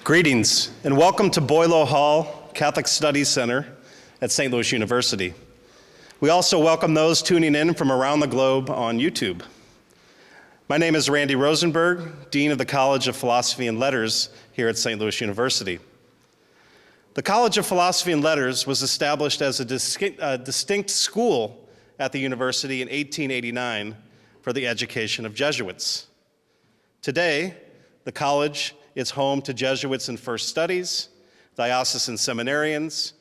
Greetings and welcome to Boileau Hall Catholic Studies Center at St. Louis University. We also welcome those tuning in from around the globe on YouTube. My name is Randy Rosenberg, Dean of the College of Philosophy and Letters here at St. Louis University. The College of Philosophy and Letters was established as a distinct school at the university in 1889 for the education of Jesuits. Today, the college is home to Jesuits in First Studies, diocesan seminarians,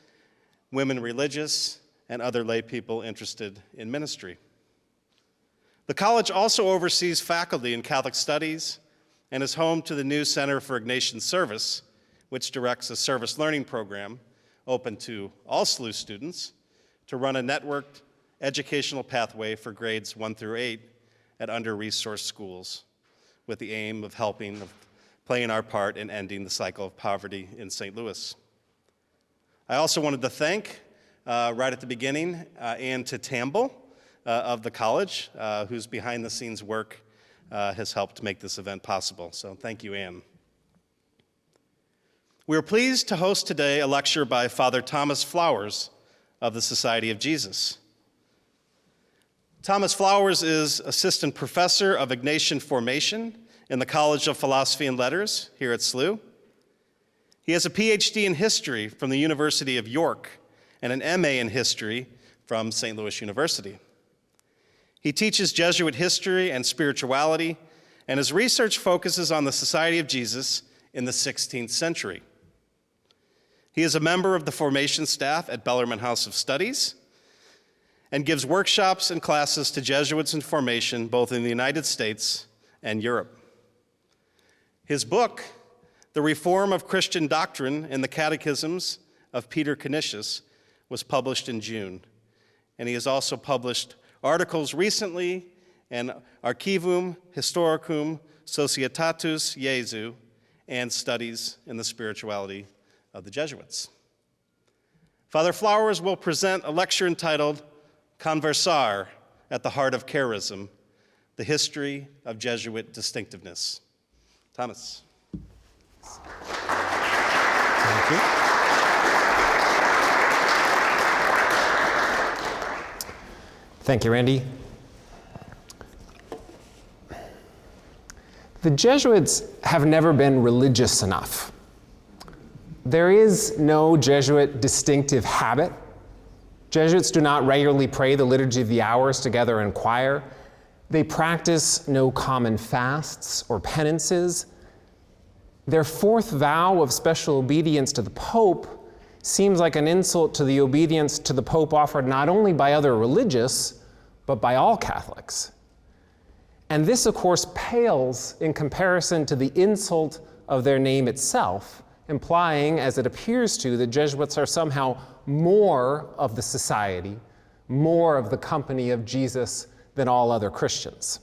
women religious, and other lay people interested in ministry. The college also oversees faculty in Catholic Studies and is home to the new Center for Ignatian Service, which directs a service learning program open to all SLU students to run a networked educational pathway for grades 1 through 8 at under-resourced schools with the aim of playing our part in ending the cycle of poverty in St. Louis. I also wanted to thank, right at the beginning, Ann Tamble of the college, whose behind-the-scenes work has helped make this event possible. So thank you, Ann. We are pleased to host today a lecture by Father Thomas Flowers of the Society of Jesus. Thomas Flowers is Assistant Professor of Ignatian Formation in the College of Philosophy and Letters here at SLU. He has a PhD in history from the University of York and an MA in history from St. Louis University. He teaches Jesuit history and spirituality, and his research focuses on the Society of Jesus in the 16th century. He is a member of the formation staff at Bellarmine House of Studies and gives workshops and classes to Jesuits in formation both in the United States and Europe. His book, The Reform of Christian Doctrine in the Catechisms of Peter Canisius, was published in June, and he has also published articles recently in Archivum Historicum Societatis Jesu and Studies in the Spirituality of the Jesuits. Father Flowers will present a lecture entitled Conversar at the Heart of Charism, the History of Jesuit Distinctiveness. Thomas. Thank you. Thank you, Randy. The Jesuits have never been religious enough. There is no Jesuit distinctive habit. Jesuits do not regularly pray the Liturgy of the Hours together in choir. They practice no common fasts or penances. Their fourth vow of special obedience to the Pope seems like an insult to the obedience to the Pope offered not only by other religious, but by all Catholics. And this, of course, pales in comparison to the insult of their name itself, implying, as it appears to, the Jesuits are somehow more of the society, more of the company of Jesus than all other Christians.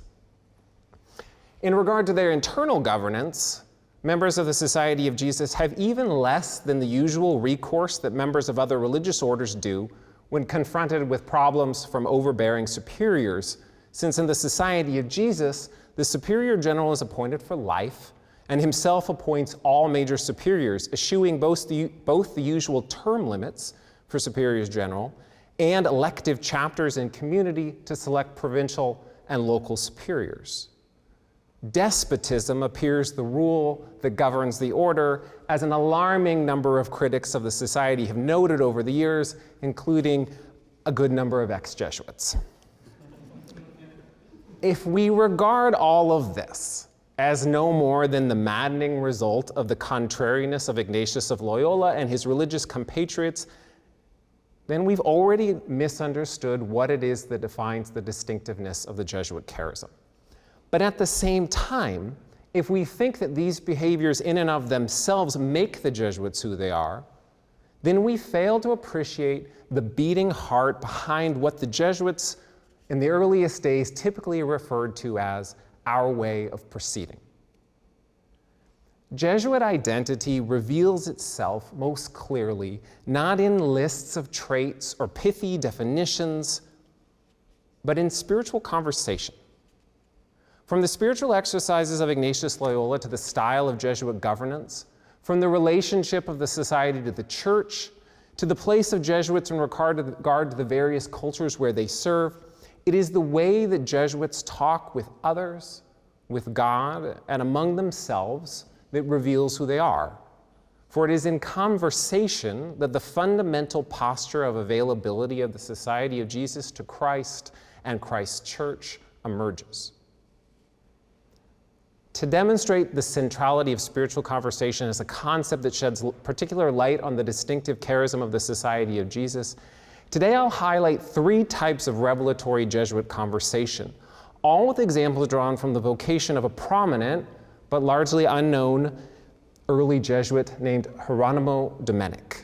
In regard to their internal governance, members of the Society of Jesus have even less than the usual recourse that members of other religious orders do when confronted with problems from overbearing superiors, since in the Society of Jesus, the Superior General is appointed for life and himself appoints all major superiors, eschewing both the usual term limits for Superiors General and elective chapters in community to select provincial and local superiors. Despotism appears the rule that governs the order, as an alarming number of critics of the society have noted over the years, including a good number of ex-Jesuits. If we regard all of this as no more than the maddening result of the contrariness of Ignatius of Loyola and his religious compatriots, then we've already misunderstood what it is that defines the distinctiveness of the Jesuit charism. But at the same time, if we think that these behaviors in and of themselves make the Jesuits who they are, then we fail to appreciate the beating heart behind what the Jesuits in the earliest days typically referred to as our way of proceeding. Jesuit identity reveals itself most clearly not in lists of traits or pithy definitions, but in spiritual conversation. From the spiritual exercises of Ignatius Loyola to the style of Jesuit governance, From the relationship of the society to the church, to the place of Jesuits in regard to the various cultures where they serve, it is the way that Jesuits talk with others, with God, and among themselves that reveals who they are. For it is in conversation that the fundamental posture of availability of the Society of Jesus to Christ and Christ's church emerges. To demonstrate the centrality of spiritual conversation as a concept that sheds particular light on the distinctive charism of the Society of Jesus, today I'll highlight 3 types of revelatory Jesuit conversation, all with examples drawn from the vocation of a prominent but largely unknown early Jesuit named Hieronymo Domenic.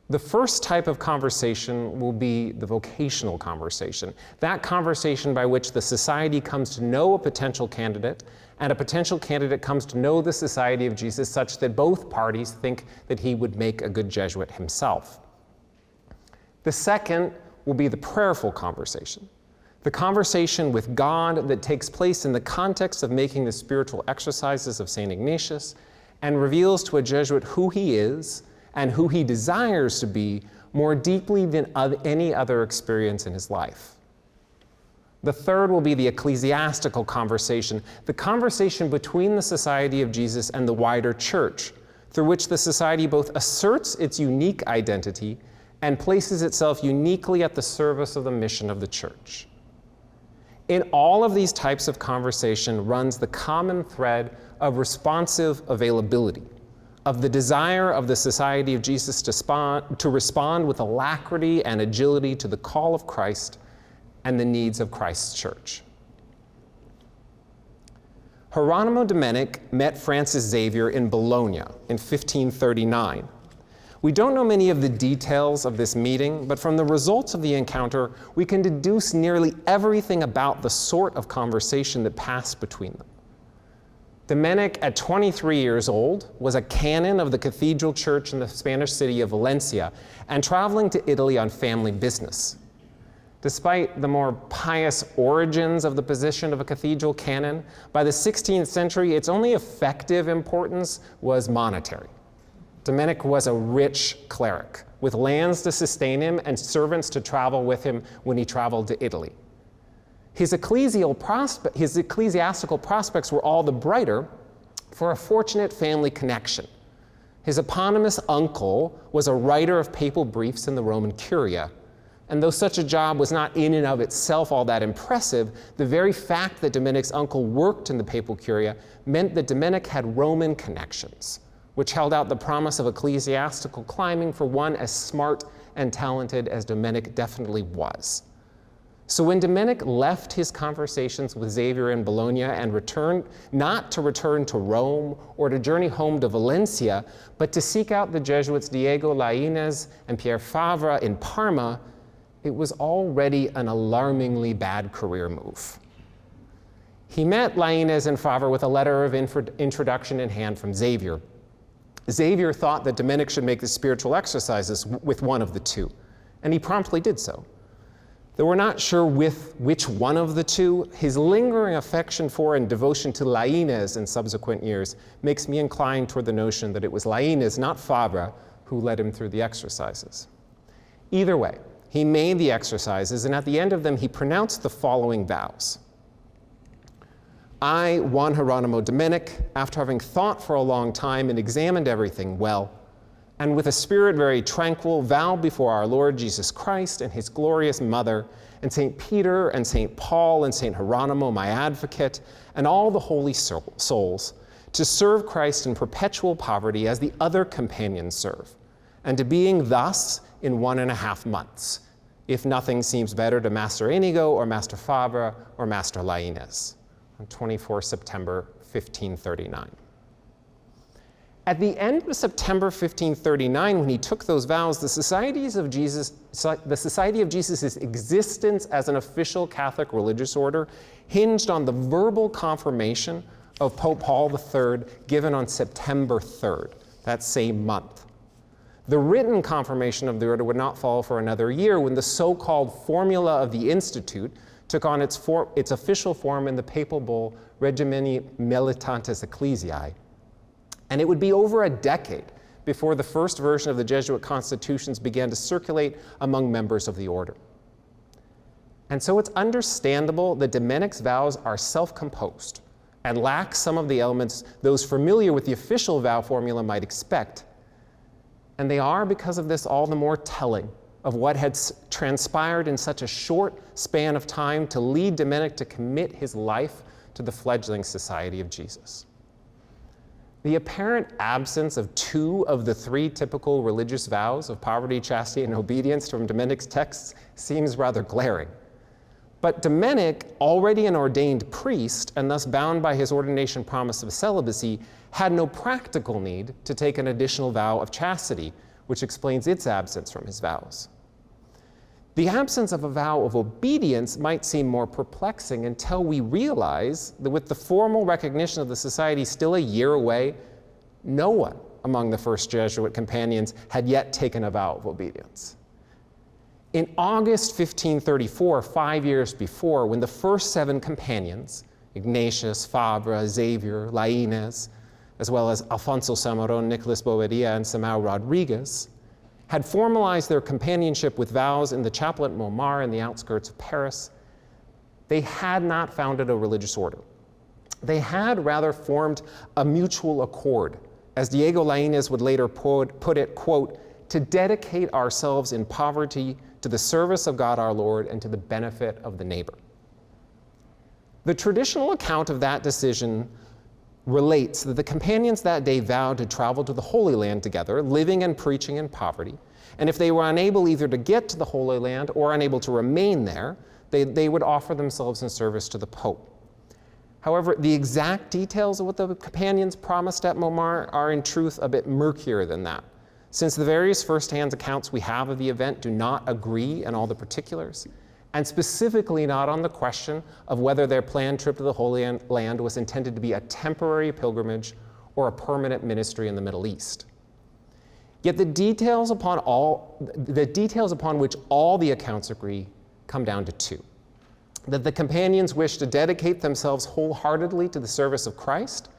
The first type of conversation will be the vocational conversation, that conversation by which the society comes to know a potential candidate and a potential candidate comes to know the Society of Jesus such that both parties think that he would make a good Jesuit himself. The second will be the prayerful conversation, the conversation with God that takes place in the context of making the spiritual exercises of St. Ignatius and reveals to a Jesuit who he is and who he desires to be more deeply than any other experience in his life. The third will be the ecclesiastical conversation, the conversation between the Society of Jesus and the wider church, through which the society both asserts its unique identity and places itself uniquely at the service of the mission of the church. In all of these types of conversation runs the common thread of responsive availability, of the desire of the Society of Jesus to respond with alacrity and agility to the call of Christ and the needs of Christ's church. Hieronymo Domenic met Francis Xavier in Bologna in 1539. We don't know many of the details of this meeting, but from the results of the encounter, we can deduce nearly everything about the sort of conversation that passed between them. Domenic, at 23 years old, was a canon of the cathedral church in the Spanish city of Valencia and traveling to Italy on family business. Despite the more pious origins of the position of a cathedral canon, by the 16th century, its only effective importance was monetary. Domenic was a rich cleric, with lands to sustain him and servants to travel with him when he traveled to Italy. His ecclesiastical prospects were all the brighter for a fortunate family connection. His eponymous uncle was a writer of papal briefs in the Roman Curia, and though such a job was not in and of itself all that impressive, the very fact that Domenic's uncle worked in the papal Curia meant that Domenic had Roman connections, which held out the promise of ecclesiastical climbing for one as smart and talented as Domenic definitely was. So when Domenic left his conversations with Xavier in Bologna and returned, not to return to Rome or to journey home to Valencia, but to seek out the Jesuits Diego Lainez and Pierre Favre in Parma, it was already an alarmingly bad career move. He met Lainez and Favre with a letter of introduction in hand from Xavier. Xavier thought that Domenic should make the spiritual exercises with one of the two, and he promptly did so. Though we're not sure with which one of the two, his lingering affection for and devotion to Lainez in subsequent years makes me inclined toward the notion that it was Lainez, not Favre, who led him through the exercises. Either way, he made the exercises, and at the end of them, he pronounced the following vows. I, Juan Hieronymo Domenic, after having thought for a long time and examined everything well, and with a spirit very tranquil, vow before our Lord Jesus Christ and his glorious mother, and St. Peter and St. Paul and St. Hieronymo, my advocate, and all the holy souls, to serve Christ in perpetual poverty as the other companions serve, and to being thus in 1.5 months, if nothing seems better to Master Inigo or Master Favre or Master Lainez, on 24 September 1539. At the end of September 1539, when he took those vows, the Society of Jesus' existence as an official Catholic religious order hinged on the verbal confirmation of Pope Paul III given on September 3rd, that same month. The written confirmation of the order would not follow for another year when the so-called formula of the Institute took on its official form in the papal bull Regimini Militantis Ecclesiae. And it would be over a decade before the first version of the Jesuit constitutions began to circulate among members of the order. And so it's understandable that Dominic's vows are self-composed and lack some of the elements those familiar with the official vow formula might expect. And they are, because of this, all the more telling of what had transpired in such a short span of time to lead Dominic to commit his life to the fledgling Society of Jesus. The apparent absence of two of the three typical religious vows of poverty, chastity, and obedience from Dominic's texts seems rather glaring. But Dominic, already an ordained priest and thus bound by his ordination promise of celibacy, had no practical need to take an additional vow of chastity, which explains its absence from his vows. The absence of a vow of obedience might seem more perplexing until we realize that with the formal recognition of the society still a year away, no one among the first Jesuit companions had yet taken a vow of obedience. In August 1534, 5 years before, when the first 7 companions, Ignatius, Fabre, Xavier, Laínez, as well as Alfonso Samaron, Nicolas Bobadilla, and Samão Rodriguez, had formalized their companionship with vows in the chapel at Montmartre in the outskirts of Paris, they had not founded a religious order. They had rather formed a mutual accord, as Diego Laínez would later put it, quote, to dedicate ourselves in poverty to the service of God our Lord and to the benefit of the neighbor. The traditional account of that decision relates that the companions that day vowed to travel to the Holy Land together, living and preaching in poverty, and if they were unable either to get to the Holy Land or unable to remain there, they would offer themselves in service to the Pope. However, the exact details of what the companions promised at Montmartre are in truth a bit murkier than that, since the various first-hand accounts we have of the event do not agree in all the particulars, and specifically not on the question of whether their planned trip to the Holy Land was intended to be a temporary pilgrimage or a permanent ministry in the Middle East. Yet the details upon which all the accounts agree come down to two: that the companions wished to dedicate themselves wholeheartedly to the service of Christ,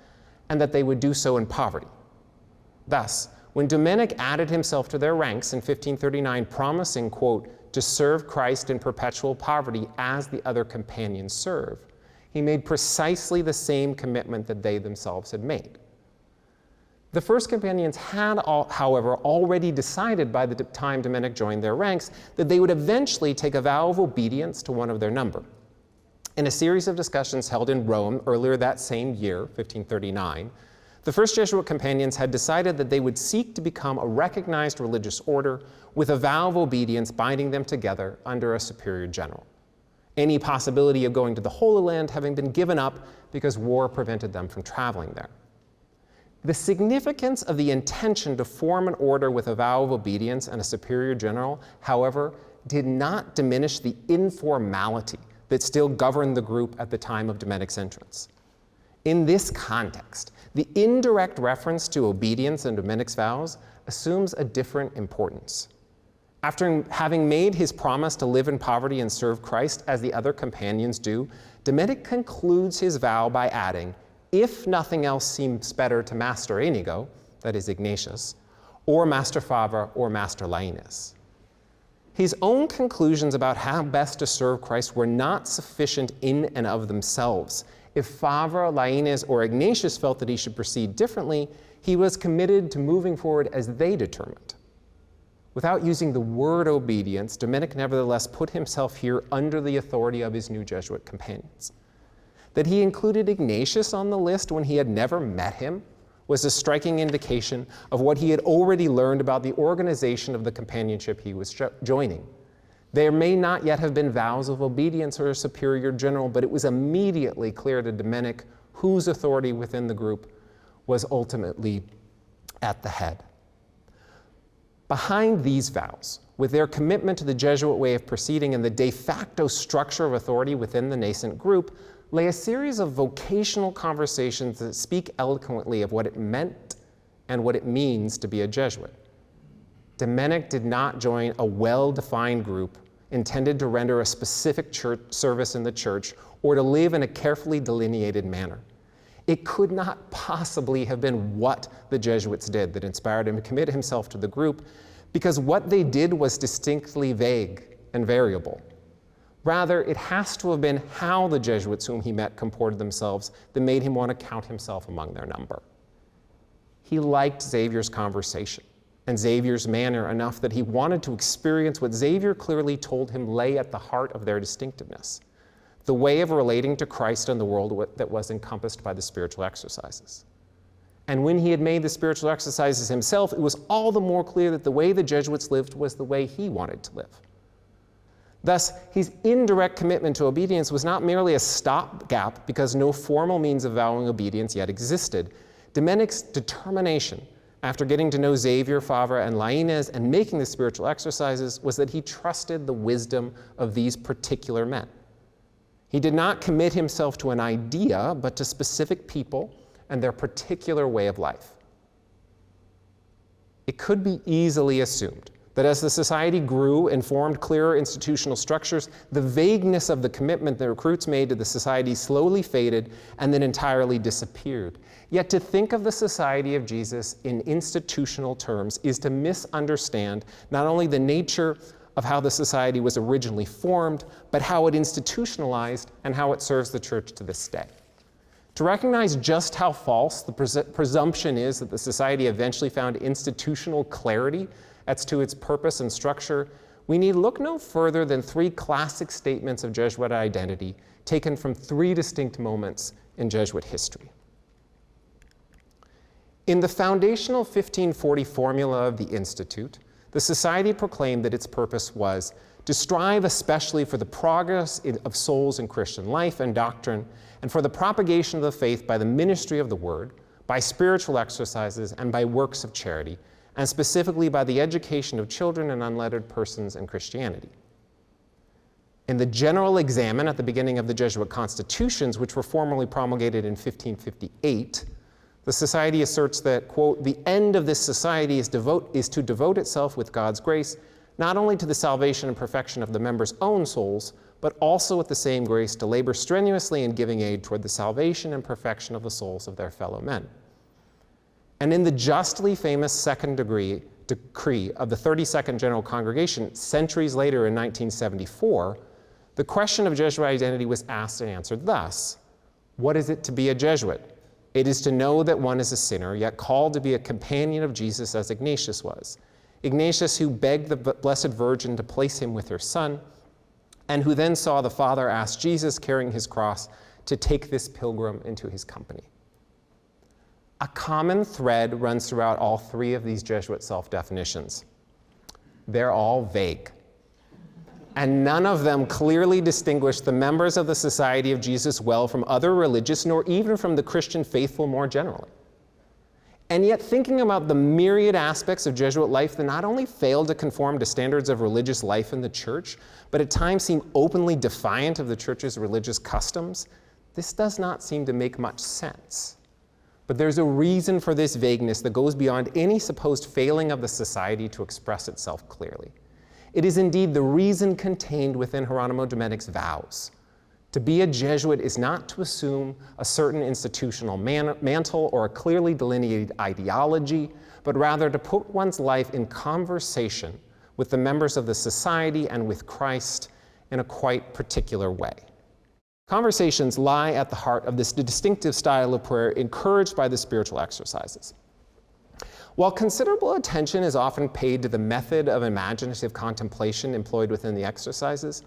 and that they would do so in poverty. Thus, when Dominic added himself to their ranks in 1539, promising, quote, to serve Christ in perpetual poverty as the other companions serve, he made precisely the same commitment that they themselves had made. The first companions had, however, already decided by the time Dominic joined their ranks that they would eventually take a vow of obedience to one of their number. In a series of discussions held in Rome earlier that same year, 1539, the first Jesuit companions had decided that they would seek to become a recognized religious order with a vow of obedience binding them together under a superior general, any possibility of going to the Holy Land having been given up because war prevented them from traveling there. The significance of the intention to form an order with a vow of obedience and a superior general, however, did not diminish the informality that still governed the group at the time of Dominic's entrance. In this context, the indirect reference to obedience in Dominic's vows assumes a different importance. After having made his promise to live in poverty and serve Christ as the other companions do, Dominic concludes his vow by adding, if nothing else seems better to Master Inigo, that is Ignatius, or Master Fabre, or Master Laínez. His own conclusions about how best to serve Christ were not sufficient in and of themselves. If Fabre, Laínez, or Ignatius felt that he should proceed differently, he was committed to moving forward as they determined. Without using the word obedience, Dominic nevertheless put himself here under the authority of his new Jesuit companions. That he included Ignatius on the list when he had never met him was a striking indication of what he had already learned about the organization of the companionship he was joining. There may not yet have been vows of obedience or a superior general, but it was immediately clear to Dominic whose authority within the group was ultimately at the head. Behind these vows, with their commitment to the Jesuit way of proceeding and the de facto structure of authority within the nascent group, lay a series of vocational conversations that speak eloquently of what it meant and what it means to be a Jesuit. Dominic did not join a well-defined group intended to render a specific church service in the church or to live in a carefully delineated manner. It could not possibly have been what the Jesuits did that inspired him to commit himself to the group, because what they did was distinctly vague and variable. Rather, it has to have been how the Jesuits whom he met comported themselves that made him want to count himself among their number. He liked Xavier's conversation and Xavier's manner enough that he wanted to experience what Xavier clearly told him lay at the heart of their distinctiveness, the way of relating to Christ and the world that was encompassed by the spiritual exercises. And when he had made the spiritual exercises himself, it was all the more clear that the way the Jesuits lived was the way he wanted to live. Thus, his indirect commitment to obedience was not merely a stopgap because no formal means of vowing obedience yet existed. Domenic's determination, after getting to know Xavier, Favre, and Lainez and making the spiritual exercises, was that he trusted the wisdom of these particular men. He did not commit himself to an idea, but to specific people and their particular way of life. It could be easily assumed that as the society grew and formed clearer institutional structures, the vagueness of the commitment the recruits made to the society slowly faded and then entirely disappeared. Yet to think of the Society of Jesus in institutional terms is to misunderstand not only the nature of how the society was originally formed, but how it institutionalized and how it serves the church to this day. To recognize just how false the presumption is that the society eventually found institutional clarity as to its purpose and structure, we need look no further than three classic statements of Jesuit identity taken from three distinct moments in Jesuit history. In the foundational 1540 formula of the Institute, the Society proclaimed that its purpose was to strive especially for the progress of souls in Christian life and doctrine, and for the propagation of the faith by the ministry of the Word, by spiritual exercises, and by works of charity, and specifically by the education of children and unlettered persons in Christianity. In the General Examen at the beginning of the Jesuit constitutions, which were formally promulgated in 1558, the Society asserts that, quote, the end of this society is to devote itself with God's grace, not only to the salvation and perfection of the members' own souls, but also with the same grace to labor strenuously in giving aid toward the salvation and perfection of the souls of their fellow men. And in the justly famous second decree of the 32nd General Congregation, centuries later in 1974, the question of Jesuit identity was asked and answered thus: what is it to be a Jesuit? It is to know that one is a sinner, yet called to be a companion of Jesus as Ignatius was. Ignatius, who begged the Blessed Virgin to place him with her son, and who then saw the Father ask Jesus, carrying his cross, to take this pilgrim into his company. A common thread runs throughout all three of these Jesuit self-definitions. They're all vague, and none of them clearly distinguish the members of the Society of Jesus well from other religious, nor even from the Christian faithful more generally. And yet, thinking about the myriad aspects of Jesuit life that not only failed to conform to standards of religious life in the church, but at times seem openly defiant of the church's religious customs, this does not seem to make much sense. But there's a reason for this vagueness that goes beyond any supposed failing of the society to express itself clearly. It is indeed the reason contained within Hieronymo Domenic's vows. To be a Jesuit is not to assume a certain institutional mantle or a clearly delineated ideology, but rather to put one's life in conversation with the members of the society and with Christ in a quite particular way. Conversations lie at the heart of this distinctive style of prayer encouraged by the spiritual exercises. While considerable attention is often paid to the method of imaginative contemplation employed within the exercises,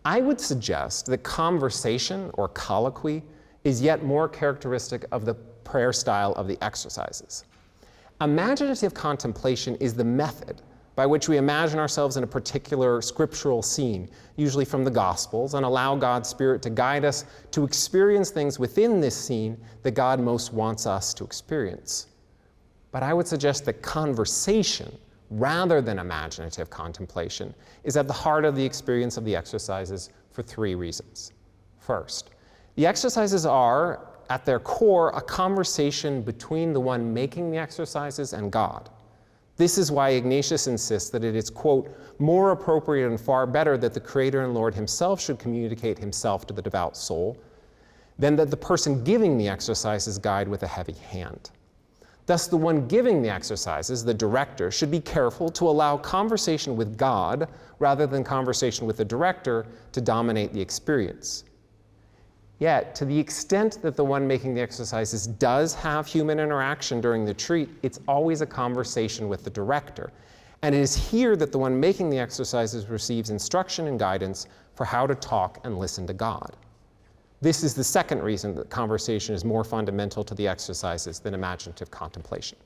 I would suggest that conversation or colloquy is yet more characteristic of the prayer style of the exercises. Imaginative contemplation is the method by which we imagine ourselves in a particular scriptural scene, usually from the Gospels, and allow God's Spirit to guide us to experience things within this scene that God most wants us to experience. But I would suggest that conversation, rather than imaginative contemplation, is at the heart of the experience of the exercises for three reasons. First, the exercises are, at their core, a conversation between the one making the exercises and God. This is why Ignatius insists that it is, quote, more appropriate and far better that the Creator and Lord himself should communicate himself to the devout soul then that the person giving the exercises guide with a heavy hand. Thus, the one giving the exercises, the director, should be careful to allow conversation with God rather than conversation with the director to dominate the experience. Yet, to the extent that the one making the exercises does have human interaction during the retreat, it's always a conversation with the director. And it is here that the one making the exercises receives instruction and guidance for how to talk and listen to God. This is the second reason that conversation is more fundamental to the exercises than imaginative contemplation.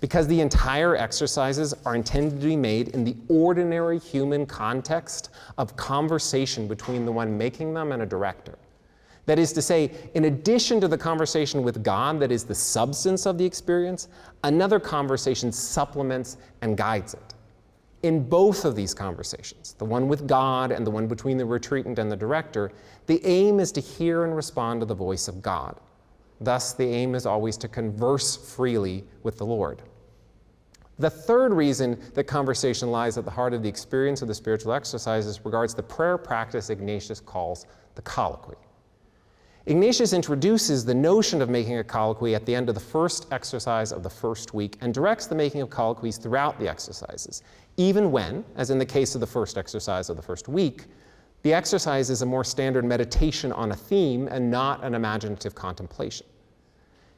Because the entire exercises are intended to be made in the ordinary human context of conversation between the one making them and a director. That is to say, in addition to the conversation with God that is the substance of the experience, another conversation supplements and guides it. In both of these conversations, the one with God and the one between the retreatant and the director, the aim is to hear and respond to the voice of God. Thus, the aim is always to converse freely with the Lord. The third reason that conversation lies at the heart of the experience of the spiritual exercises regards the prayer practice Ignatius calls the colloquy. Ignatius introduces the notion of making a colloquy at the end of the first exercise of the first week and directs the making of colloquies throughout the exercises, even when, as in the case of the first exercise of the first week, the exercise is a more standard meditation on a theme and not an imaginative contemplation.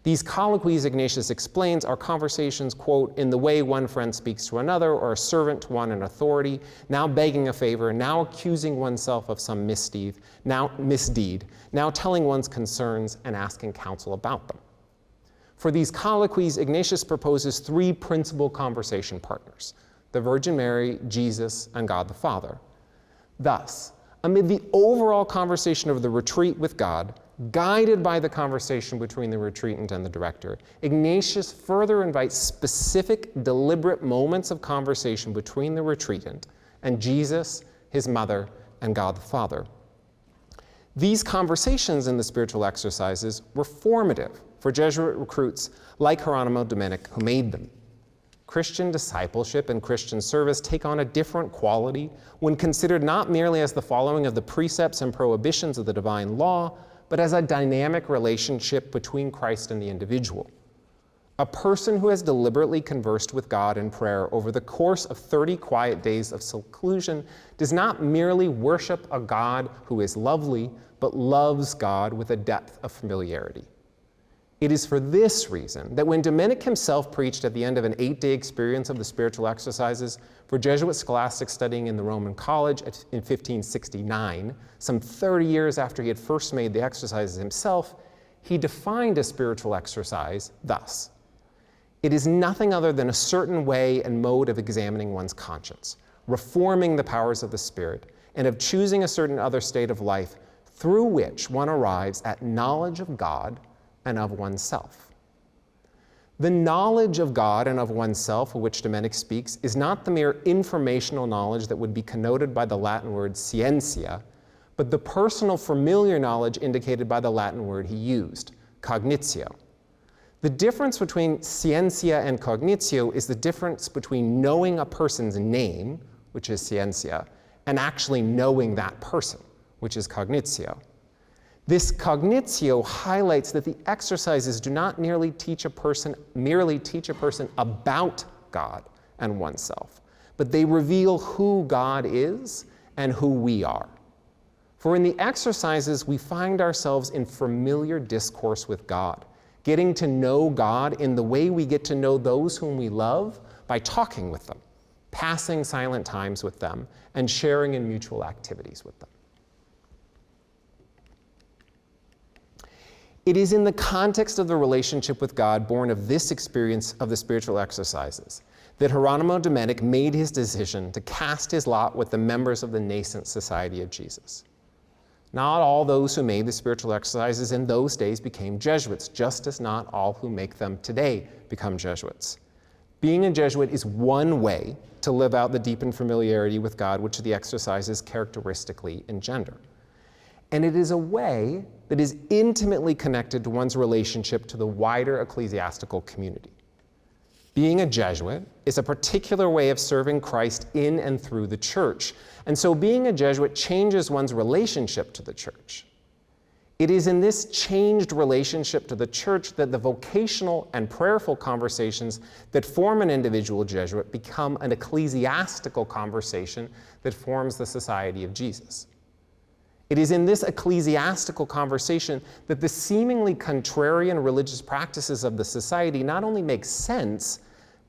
These colloquies, Ignatius explains, are conversations, quote, in the way one friend speaks to another or a servant to one in authority, now begging a favor, now accusing oneself of some misdeed, now telling one's concerns and asking counsel about them. For these colloquies, Ignatius proposes three principal conversation partners: the Virgin Mary, Jesus, and God the Father. Thus, amid the overall conversation of the retreat with God, guided by the conversation between the retreatant and the director, Ignatius further invites specific, deliberate moments of conversation between the retreatant and Jesus, his mother, and God the Father. These conversations in the spiritual exercises were formative for Jesuit recruits like Hieronymo Dominic, who made them. Christian discipleship and Christian service take on a different quality when considered not merely as the following of the precepts and prohibitions of the divine law, but as a dynamic relationship between Christ and the individual. A person who has deliberately conversed with God in prayer over the course of 30 quiet days of seclusion does not merely worship a God who is lovely, but loves God with a depth of familiarity. It is for this reason that when Dominic himself preached at the end of an 8-day experience of the spiritual exercises for Jesuit scholastic studying in the Roman College in 1569, some 30 years after he had first made the exercises himself, he defined a spiritual exercise thus: it is nothing other than a certain way and mode of examining one's conscience, reforming the powers of the Spirit, and of choosing a certain other state of life through which one arrives at knowledge of God and of oneself. The knowledge of God and of oneself of which Dominic speaks is not the mere informational knowledge that would be connoted by the Latin word scientia, but the personal familiar knowledge indicated by the Latin word he used, cognitio. The difference between scientia and cognitio is the difference between knowing a person's name, which is scientia, and actually knowing that person, which is cognitio. This cognitio highlights that the exercises do not merely teach a person about God and oneself, but they reveal who God is and who we are. For in the exercises, we find ourselves in familiar discourse with God, getting to know God in the way we get to know those whom we love by talking with them, passing silent times with them, and sharing in mutual activities with them. It is in the context of the relationship with God born of this experience of the spiritual exercises that Hieronymo Dominic made his decision to cast his lot with the members of the nascent Society of Jesus. Not all those who made the spiritual exercises in those days became Jesuits, just as not all who make them today become Jesuits. Being a Jesuit is one way to live out the deepened familiarity with God which the exercises characteristically engender. And it is a way that is intimately connected to one's relationship to the wider ecclesiastical community. Being a Jesuit is a particular way of serving Christ in and through the church, and so being a Jesuit changes one's relationship to the church. It is in this changed relationship to the church that the vocational and prayerful conversations that form an individual Jesuit become an ecclesiastical conversation that forms the Society of Jesus. It is in this ecclesiastical conversation that the seemingly contrarian religious practices of the society not only make sense,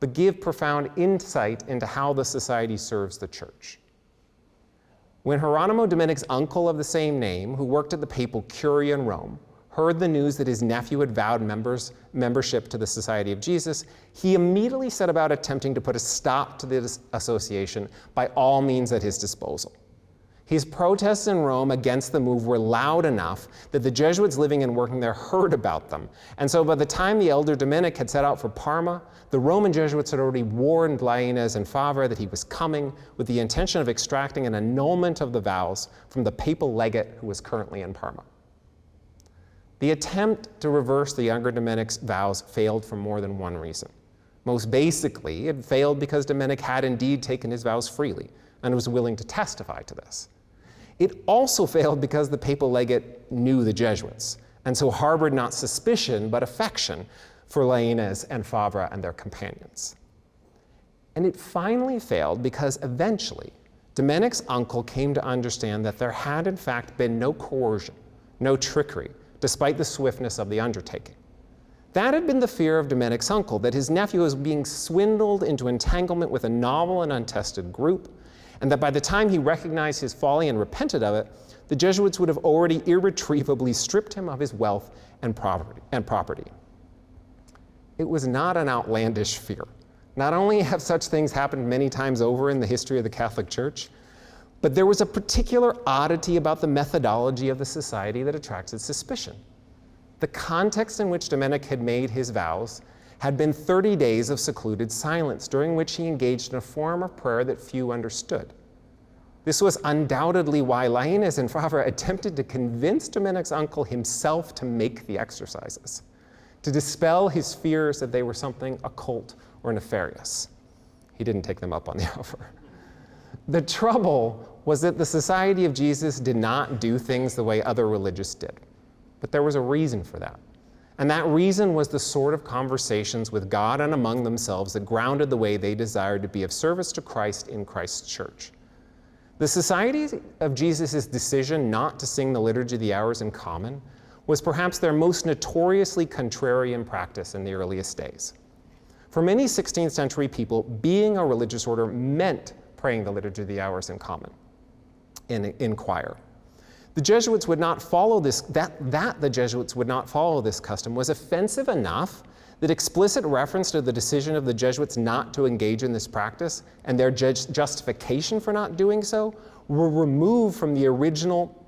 but give profound insight into how the society serves the church. When Hieronymo Dominic's uncle of the same name, who worked at the papal curia in Rome, heard the news that his nephew had vowed membership to the Society of Jesus, he immediately set about attempting to put a stop to this association by all means at his disposal. His protests in Rome against the move were loud enough that the Jesuits living and working there heard about them. And so by the time the elder Dominic had set out for Parma, the Roman Jesuits had already warned Lainez and Favre that he was coming with the intention of extracting an annulment of the vows from the papal legate who was currently in Parma. The attempt to reverse the younger Dominic's vows failed for more than one reason. Most basically, it failed because Dominic had indeed taken his vows freely and was willing to testify to this. It also failed because the papal legate knew the Jesuits, and so harbored not suspicion, but affection for Lainez and Favre and their companions. And it finally failed because eventually, Dominic's uncle came to understand that there had in fact been no coercion, no trickery, despite the swiftness of the undertaking. That had been the fear of Dominic's uncle, that his nephew was being swindled into entanglement with a novel and untested group, and that by the time he recognized his folly and repented of it, the Jesuits would have already irretrievably stripped him of his wealth and property. It was not an outlandish fear. Not only have such things happened many times over in the history of the Catholic Church, but there was a particular oddity about the methodology of the society that attracted suspicion. The context in which Dominic had made his vows had been 30 days of secluded silence, during which he engaged in a form of prayer that few understood. This was undoubtedly why Lainez and Favre attempted to convince Dominic's uncle himself to make the exercises, to dispel his fears that they were something occult or nefarious. He didn't take them up on the offer. The trouble was that the Society of Jesus did not do things the way other religious did, but there was a reason for that. And that reason was the sort of conversations with God and among themselves that grounded the way they desired to be of service to Christ in Christ's church. The Society of Jesus' decision not to sing the Liturgy of the Hours in common was perhaps their most notoriously contrarian practice in the earliest days. For many 16th century people, being a religious order meant praying the Liturgy of the Hours in common, in choir. The Jesuits would not follow this, the Jesuits would not follow this custom was offensive enough that explicit reference to the decision of the Jesuits not to engage in this practice and their justification for not doing so were removed from the original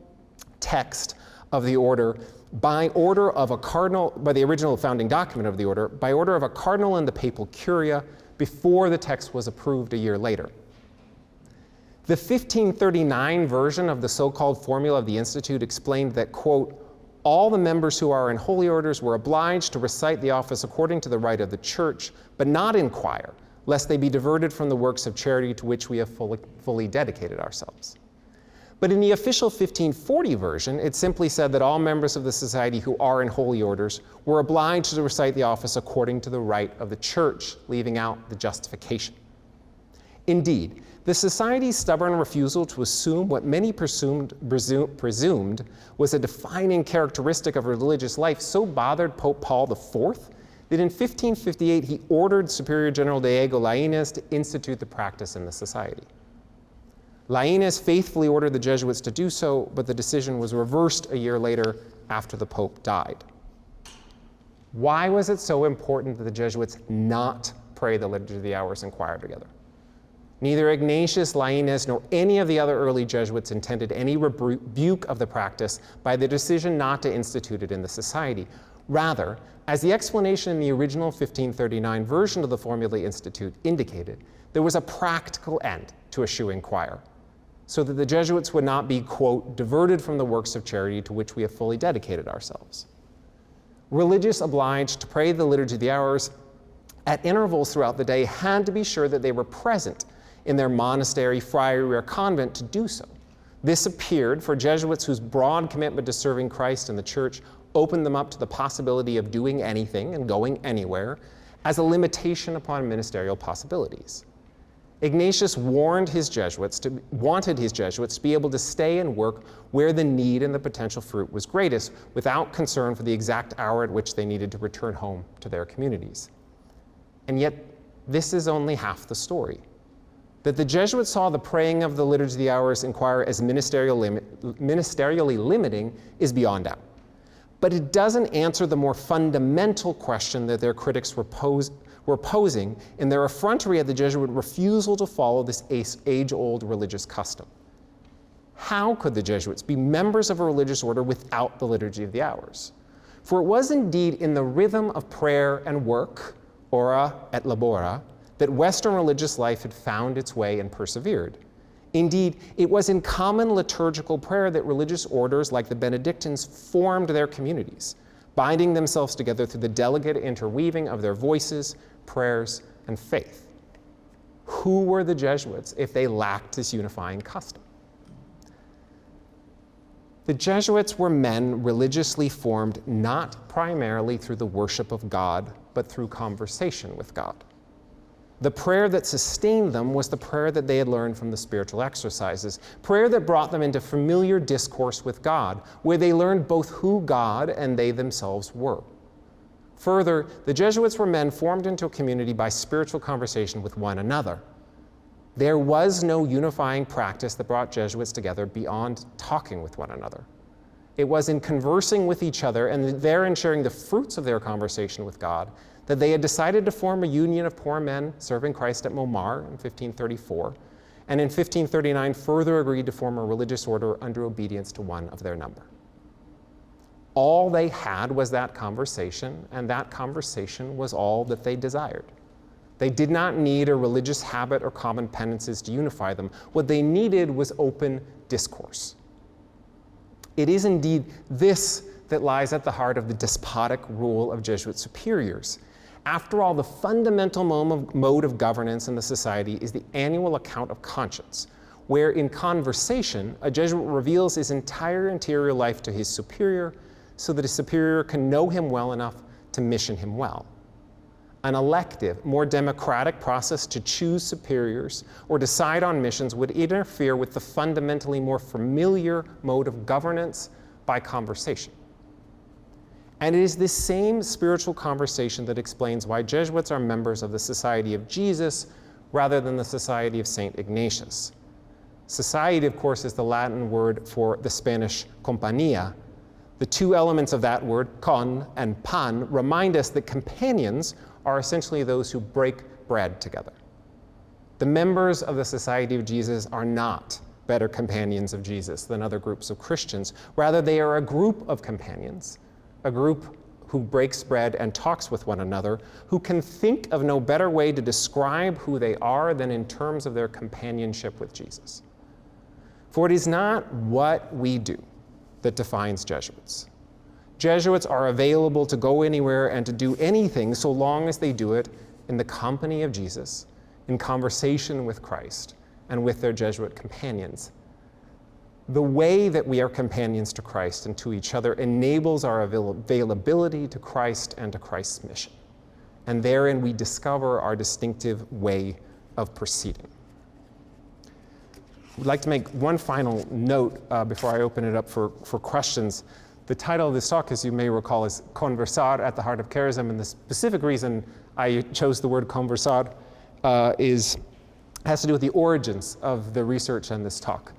text of the order by order of a cardinal, by the original founding document of the order, by order of a cardinal in the papal curia before the text was approved a year later. The 1539 version of the so-called formula of the Institute explained that, quote, all the members who are in holy orders were obliged to recite the office according to the rite of the church, but not in choir, lest they be diverted from the works of charity to which we have fully dedicated ourselves. But in the official 1540 version, it simply said that all members of the society who are in holy orders were obliged to recite the office according to the rite of the church, leaving out the justification. Indeed, the Society's stubborn refusal to assume what many presumed was a defining characteristic of religious life so bothered Pope Paul IV that in 1558 he ordered Superior General Diego Lainez to institute the practice in the Society. Lainez faithfully ordered the Jesuits to do so, but the decision was reversed a year later after the Pope died. Why was it so important that the Jesuits not pray the Liturgy of the Hours in choir together? Neither Ignatius, Lainez, nor any of the other early Jesuits intended any rebuke of the practice by the decision not to institute it in the Society. Rather, as the explanation in the original 1539 version of the Formula Institute indicated, there was a practical end to eschewing choir, so that the Jesuits would not be, quote, diverted from the works of charity to which we have fully dedicated ourselves. Religious obliged to pray the Liturgy of the Hours at intervals throughout the day had to be sure that they were present in their monastery, friary, or convent to do so. This appeared for Jesuits whose broad commitment to serving Christ and the church opened them up to the possibility of doing anything and going anywhere as a limitation upon ministerial possibilities. Ignatius wanted his Jesuits to be able to stay and work where the need and the potential fruit was greatest without concern for the exact hour at which they needed to return home to their communities. And yet, this is only half the story. That the Jesuits saw the praying of the Liturgy of the Hours inquire as ministerially limiting is beyond doubt. But it doesn't answer the more fundamental question that their critics were posing in their effrontery at the Jesuit refusal to follow this age-old religious custom. How could the Jesuits be members of a religious order without the Liturgy of the Hours? For it was indeed in the rhythm of prayer and work, ora et labora, that Western religious life had found its way and persevered. Indeed, it was in common liturgical prayer that religious orders like the Benedictines formed their communities, binding themselves together through the delicate interweaving of their voices, prayers, and faith. Who were the Jesuits if they lacked this unifying custom? The Jesuits were men religiously formed not primarily through the worship of God, but through conversation with God. The prayer that sustained them was the prayer that they had learned from the spiritual exercises, prayer that brought them into familiar discourse with God, where they learned both who God and they themselves were. Further, the Jesuits were men formed into a community by spiritual conversation with one another. There was no unifying practice that brought Jesuits together beyond talking with one another. It was in conversing with each other and therein sharing the fruits of their conversation with God that they had decided to form a union of poor men serving Christ at Montmartre in 1534, and in 1539 further agreed to form a religious order under obedience to one of their number. All they had was that conversation, and that conversation was all that they desired. They did not need a religious habit or common penances to unify them. What they needed was open discourse. It is indeed this that lies at the heart of the despotic rule of Jesuit superiors. After all, the fundamental mode of governance in the society is the annual account of conscience, where in conversation, a Jesuit reveals his entire interior life to his superior so that his superior can know him well enough to mission him well. An elective, more democratic process to choose superiors or decide on missions would interfere with the fundamentally more familiar mode of governance by conversation. And it is this same spiritual conversation that explains why Jesuits are members of the Society of Jesus rather than the Society of St. Ignatius. Society, of course, is the Latin word for the Spanish compañía. The two elements of that word, con and pan, remind us that companions are essentially those who break bread together. The members of the Society of Jesus are not better companions of Jesus than other groups of Christians. Rather, they are a group of companions, a group who breaks bread and talks with one another, who can think of no better way to describe who they are than in terms of their companionship with Jesus. For it is not what we do that defines Jesuits. Jesuits are available to go anywhere and to do anything so long as they do it in the company of Jesus, in conversation with Christ, and with their Jesuit companions. The way that we are companions to Christ and to each other enables our availability to Christ and to Christ's mission. And therein we discover our distinctive way of proceeding. I'd like to make one final note before I open it up for questions. The title of this talk, as you may recall, is Conversar at the Heart of Charism, and the specific reason I chose the word conversar has to do with the origins of the research in this talk.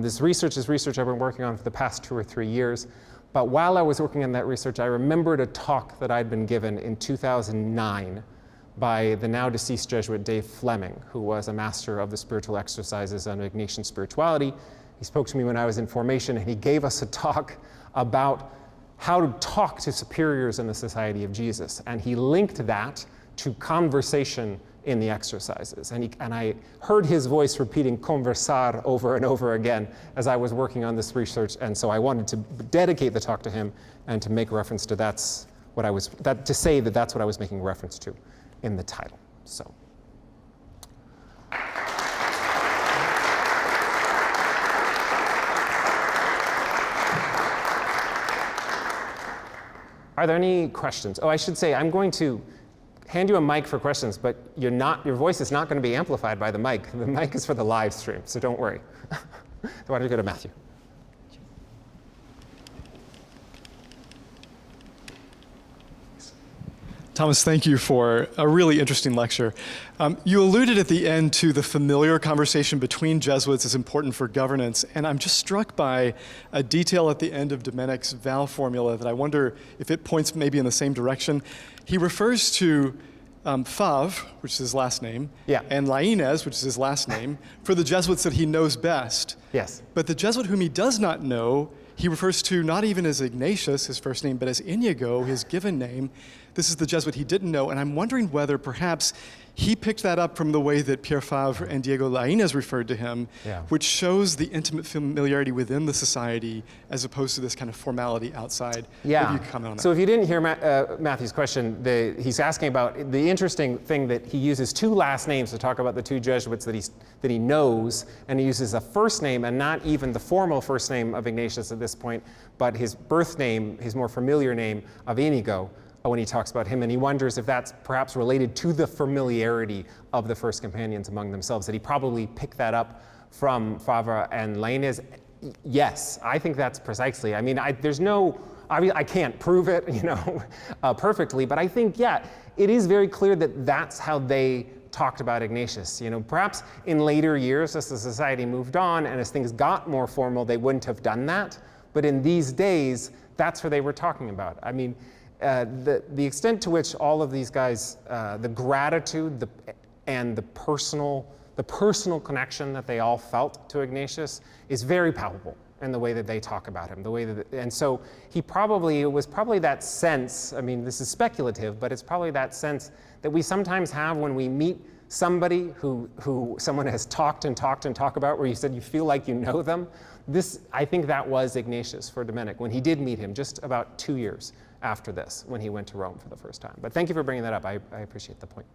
This research is research I've been working on for the past 2 or 3 years, but while I was working on that research, I remembered a talk that I'd been given in 2009 by the now deceased Jesuit Dave Fleming, who was a master of the spiritual exercises and Ignatian spirituality. He spoke to me when I was in formation, and he gave us a talk about how to talk to superiors in the Society of Jesus, and he linked that to conversation in the exercises. And I heard his voice repeating conversar over and over again as I was working on this research, and so I wanted to dedicate the talk to him and to make reference to that's what I was making reference to in the title. So. Are there any questions? Oh, I should say, I'm going to hand you a mic for questions, but your voice is not going to be amplified by the mic. The mic is for the live stream, so don't worry. So why don't you go to Matthew? Thomas, thank you for a really interesting lecture. You alluded at the end to the familiar conversation between Jesuits is important for governance, and I'm just struck by a detail at the end of Domenic's vow formula that I wonder if it points maybe in the same direction. He refers to Fav, which is his last name, and Laínez, which is his last name, for the Jesuits that he knows best. Yes. But the Jesuit whom he does not know, he refers to not even as Ignatius, his first name, but as Inigo, his given name. This is the Jesuit he didn't know, and I'm wondering whether perhaps he picked that up from the way that Pierre Favre and Diego Laínez referred to him, which shows the intimate familiarity within the society as opposed to this kind of formality outside. Yeah. Maybe you could comment on that. So if you didn't hear Matthew's question, he's asking about the interesting thing that he uses two last names to talk about the two Jesuits that he knows, and he uses a first name and not even the formal first name of Ignatius at this point, but his birth name, his more familiar name of Inigo, when he talks about him, and he wonders if that's perhaps related to the familiarity of the first companions among themselves, that he probably picked that up from Favre and Laínez. Yes, I think that's precisely. I mean, I can't prove it, perfectly, but I think, it is very clear that that's how they talked about Ignatius. Perhaps in later years, as the society moved on and as things got more formal, they wouldn't have done that. But in these days, that's what they were talking about. I mean, the extent to which all of these guys, the gratitude and the personal connection that they all felt to Ignatius is very palpable in the way that they talk about him. And so it was probably that sense. I mean, this is speculative, but it's probably that sense that we sometimes have when we meet somebody who someone has talked about, where you said you feel like you know them. I think that was Ignatius for Domenic when he did meet him just about 2 years after this, when he went to Rome for the first time. But thank you for bringing that up. I appreciate the point.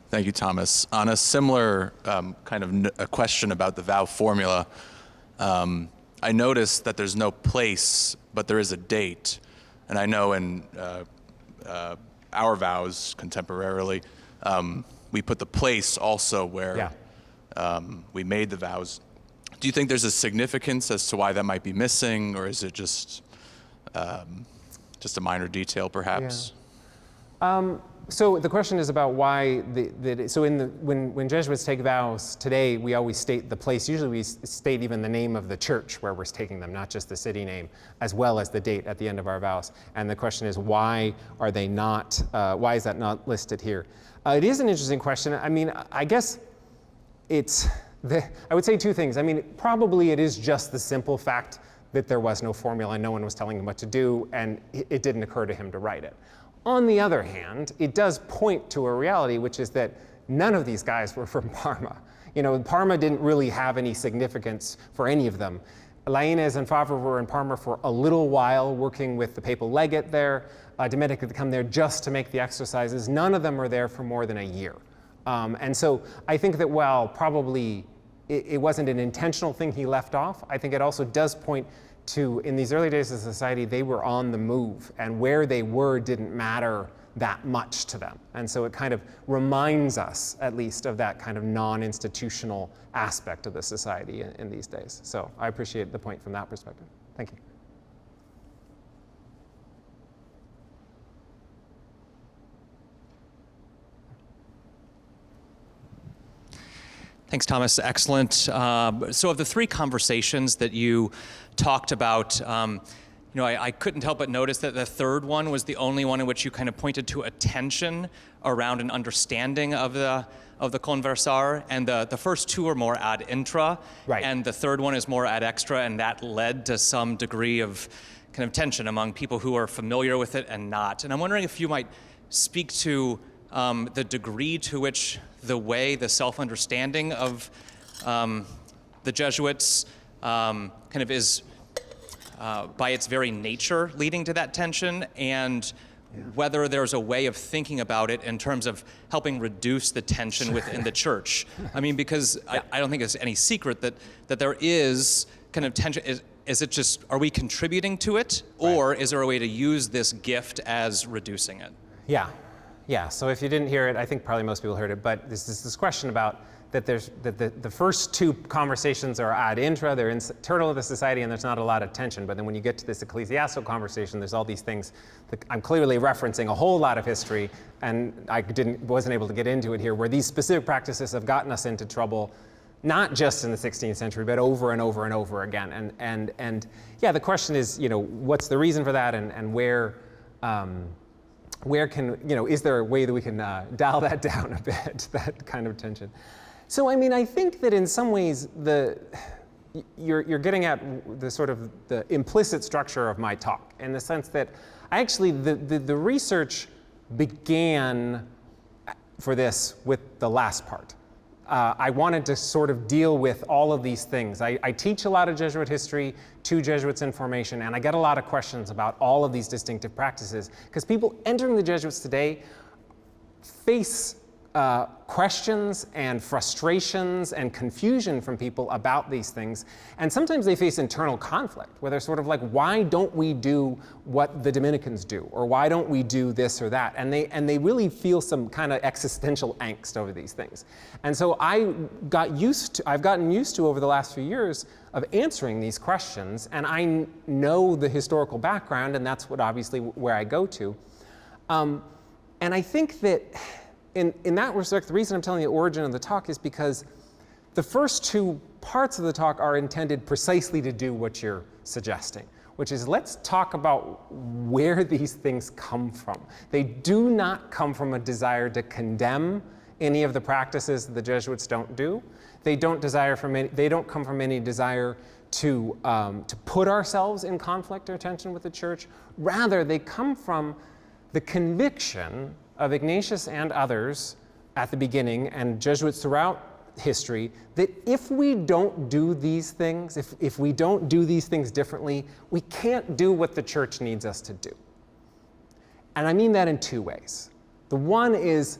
Thank you, Thomas. On a similar a question about the vow formula, I noticed that there's no place, but there is a date. And I know in our vows contemporarily, we put the place also where we made the vows. Do you think there's a significance as to why that might be missing, or is it just a minor detail, perhaps? So the question is about why when Jesuits take vows today, we always state the place. Usually we state even the name of the church where we're taking them, not just the city name, as well as the date at the end of our vows. And the question is, why are they not? Why is that not listed here? It is an interesting question. I mean, I guess I would say two things. I mean, probably it is just the simple fact that there was no formula and no one was telling him what to do, and it didn't occur to him to write it. On the other hand, it does point to a reality, which is that none of these guys were from Parma. Parma didn't really have any significance for any of them. Laínez and Favre were in Parma for a little while, working with the papal legate there. Domenic had come there just to make the exercises. None of them were there for more than a year. And so I think that while probably it wasn't an intentional thing he left off, I think it also does point to, in these early days of society, they were on the move, and where they were didn't matter that much to them. And so it kind of reminds us, at least, of that kind of non-institutional aspect of the society in these days. So I appreciate the point from that perspective. Thank you. Thanks, Thomas. Excellent. So of the three conversations that you talked about, I couldn't help but notice that the third one was the only one in which you kind of pointed to a tension around an understanding of the Conversar, and the first two are more ad intra, and the third one is more ad extra, and that led to some degree of kind of tension among people who are familiar with it and not. And I'm wondering if you might speak to the degree to which the self-understanding of the Jesuits kind of is, by its very nature, leading to that tension, and whether there's a way of thinking about it in terms of helping reduce the tension within the church. I mean, because I don't think it's any secret that there is kind of tension. Is it just, are we contributing to it, or is there a way to use this gift as reducing it? Yeah. So if you didn't hear it, I think probably most people heard it, but there's this question about that the first two conversations are ad intra, they're internal to the society, and there's not a lot of tension. But then when you get to this ecclesiastical conversation, there's all these things that I'm clearly referencing a whole lot of history, and I wasn't able to get into it here, where these specific practices have gotten us into trouble, not just in the 16th century, but over and over and over again. And yeah, the question is, what's the reason for that, and where can, is there a way that we can dial that down a bit, that kind of tension? So, I mean, I think that in some ways you're getting at the sort of the implicit structure of my talk, in the sense that the research began for this with the last part. I wanted to sort of deal with all of these things. I teach a lot of Jesuit history to Jesuits in formation, and I get a lot of questions about all of these distinctive practices, because people entering the Jesuits today face questions and frustrations and confusion from people about these things. And sometimes they face internal conflict, where they're sort of like, why don't we do what the Dominicans do? Or why don't we do this or that? And they really feel some kind of existential angst over these things. And so I've gotten used to over the last few years of answering these questions, and I know the historical background, and that's what obviously where I go to. And I think that in that respect, the reason I'm telling the origin of the talk is because the first two parts of the talk are intended precisely to do what you're suggesting, which is, let's talk about where these things come from. They do not come from a desire to condemn any of the practices that the Jesuits don't do. They don't come from any desire to put ourselves in conflict or tension with the church. Rather, they come from the conviction of Ignatius and others at the beginning, and Jesuits throughout history, that if we don't do these things, if we don't do these things differently, we can't do what the church needs us to do. And I mean that in two ways. The one is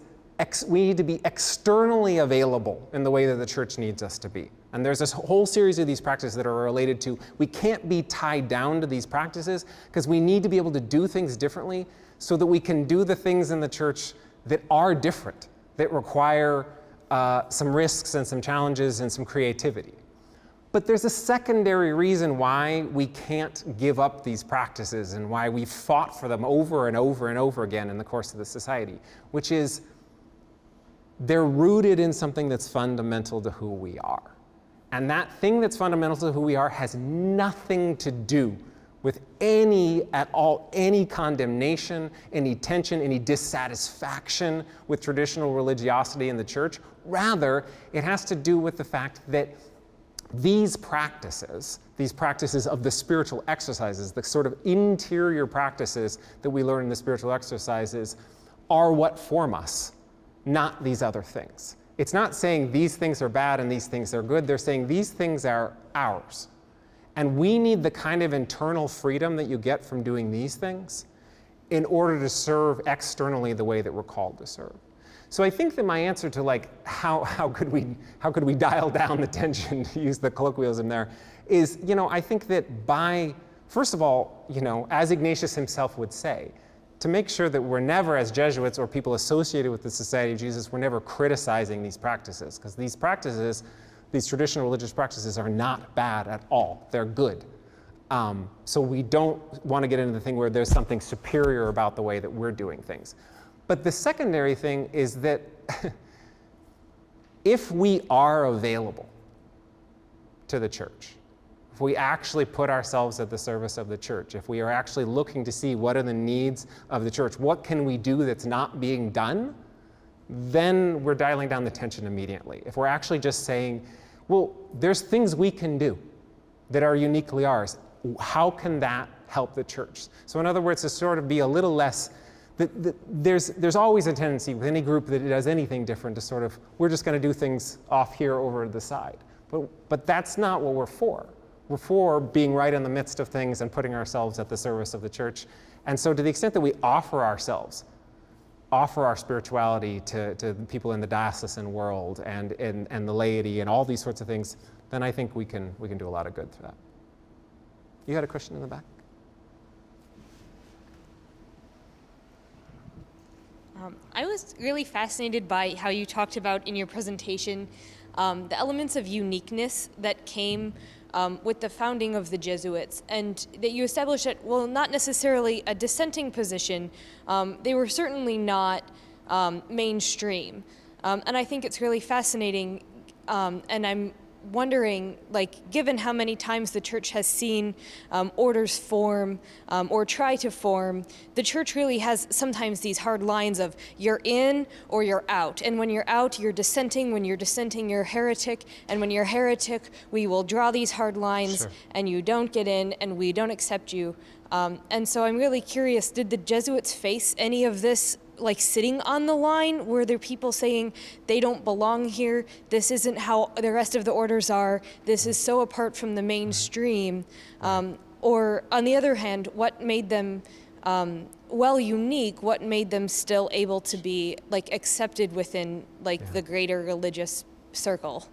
we need to be externally available in the way that the church needs us to be. And there's this whole series of these practices that are related to, we can't be tied down to these practices, because we need to be able to do things differently so that we can do the things in the church that are different, that require some risks and some challenges and some creativity. But there's a secondary reason why we can't give up these practices, and why we've fought for them over and over and over again in the course of the society, which is they're rooted in something that's fundamental to who we are. And that thing that's fundamental to who we are has nothing to do with any condemnation, any tension, any dissatisfaction with traditional religiosity in the church. Rather, it has to do with the fact that these practices of the spiritual exercises, the sort of interior practices that we learn in the spiritual exercises, are what form us, not these other things. It's not saying these things are bad and these things are good. They're saying these things are ours. And we need the kind of internal freedom that you get from doing these things in order to serve externally the way that we're called to serve. So I think that my answer to how could we dial down the tension, to use the colloquialism there, is, I think that first of all, as Ignatius himself would say, to make sure that we're never, as Jesuits or people associated with the Society of Jesus, we're never criticizing these practices, because these traditional religious practices are not bad at all. They're good. So we don't want to get into the thing where there's something superior about the way that we're doing things. But the secondary thing is that if we are available to the church, if we actually put ourselves at the service of the church, if we are actually looking to see what are the needs of the church, what can we do that's not being done, then we're dialing down the tension immediately. If we're actually just saying, well, there's things we can do that are uniquely ours, how can that help the church? So in other words, to sort of be a little less, there's always a tendency with any group that does anything different to sort of, we're just going to do things off here over the side. But that's not what we're for. We're for being right in the midst of things and putting ourselves at the service of the church. And so to the extent that we offer ourselves, offer our spirituality to people in the diocesan world and the laity and all these sorts of things, then I think we can do a lot of good through that. You had a question in the back? I was really fascinated by how you talked about in your presentation the elements of uniqueness that came with the founding of the Jesuits, and that you established that, well, not necessarily a dissenting position, they were certainly not mainstream. And I think it's really fascinating, and I'm wondering, like, given how many times the church has seen orders form or try to form, the church really has sometimes these hard lines of you're in or you're out. And when you're out, you're dissenting. When you're dissenting, you're a heretic. And when you're a heretic, we will draw these hard lines, Sure. and you don't get in and we don't accept you. And so I'm really curious, did the Jesuits face any of this, like, sitting on the line? Were there people saying they don't belong here, this isn't how the rest of the orders are, this is so apart from the mainstream? Or on the other hand, what made them unique, what made them still able to be, like, accepted within, like, the greater religious circle?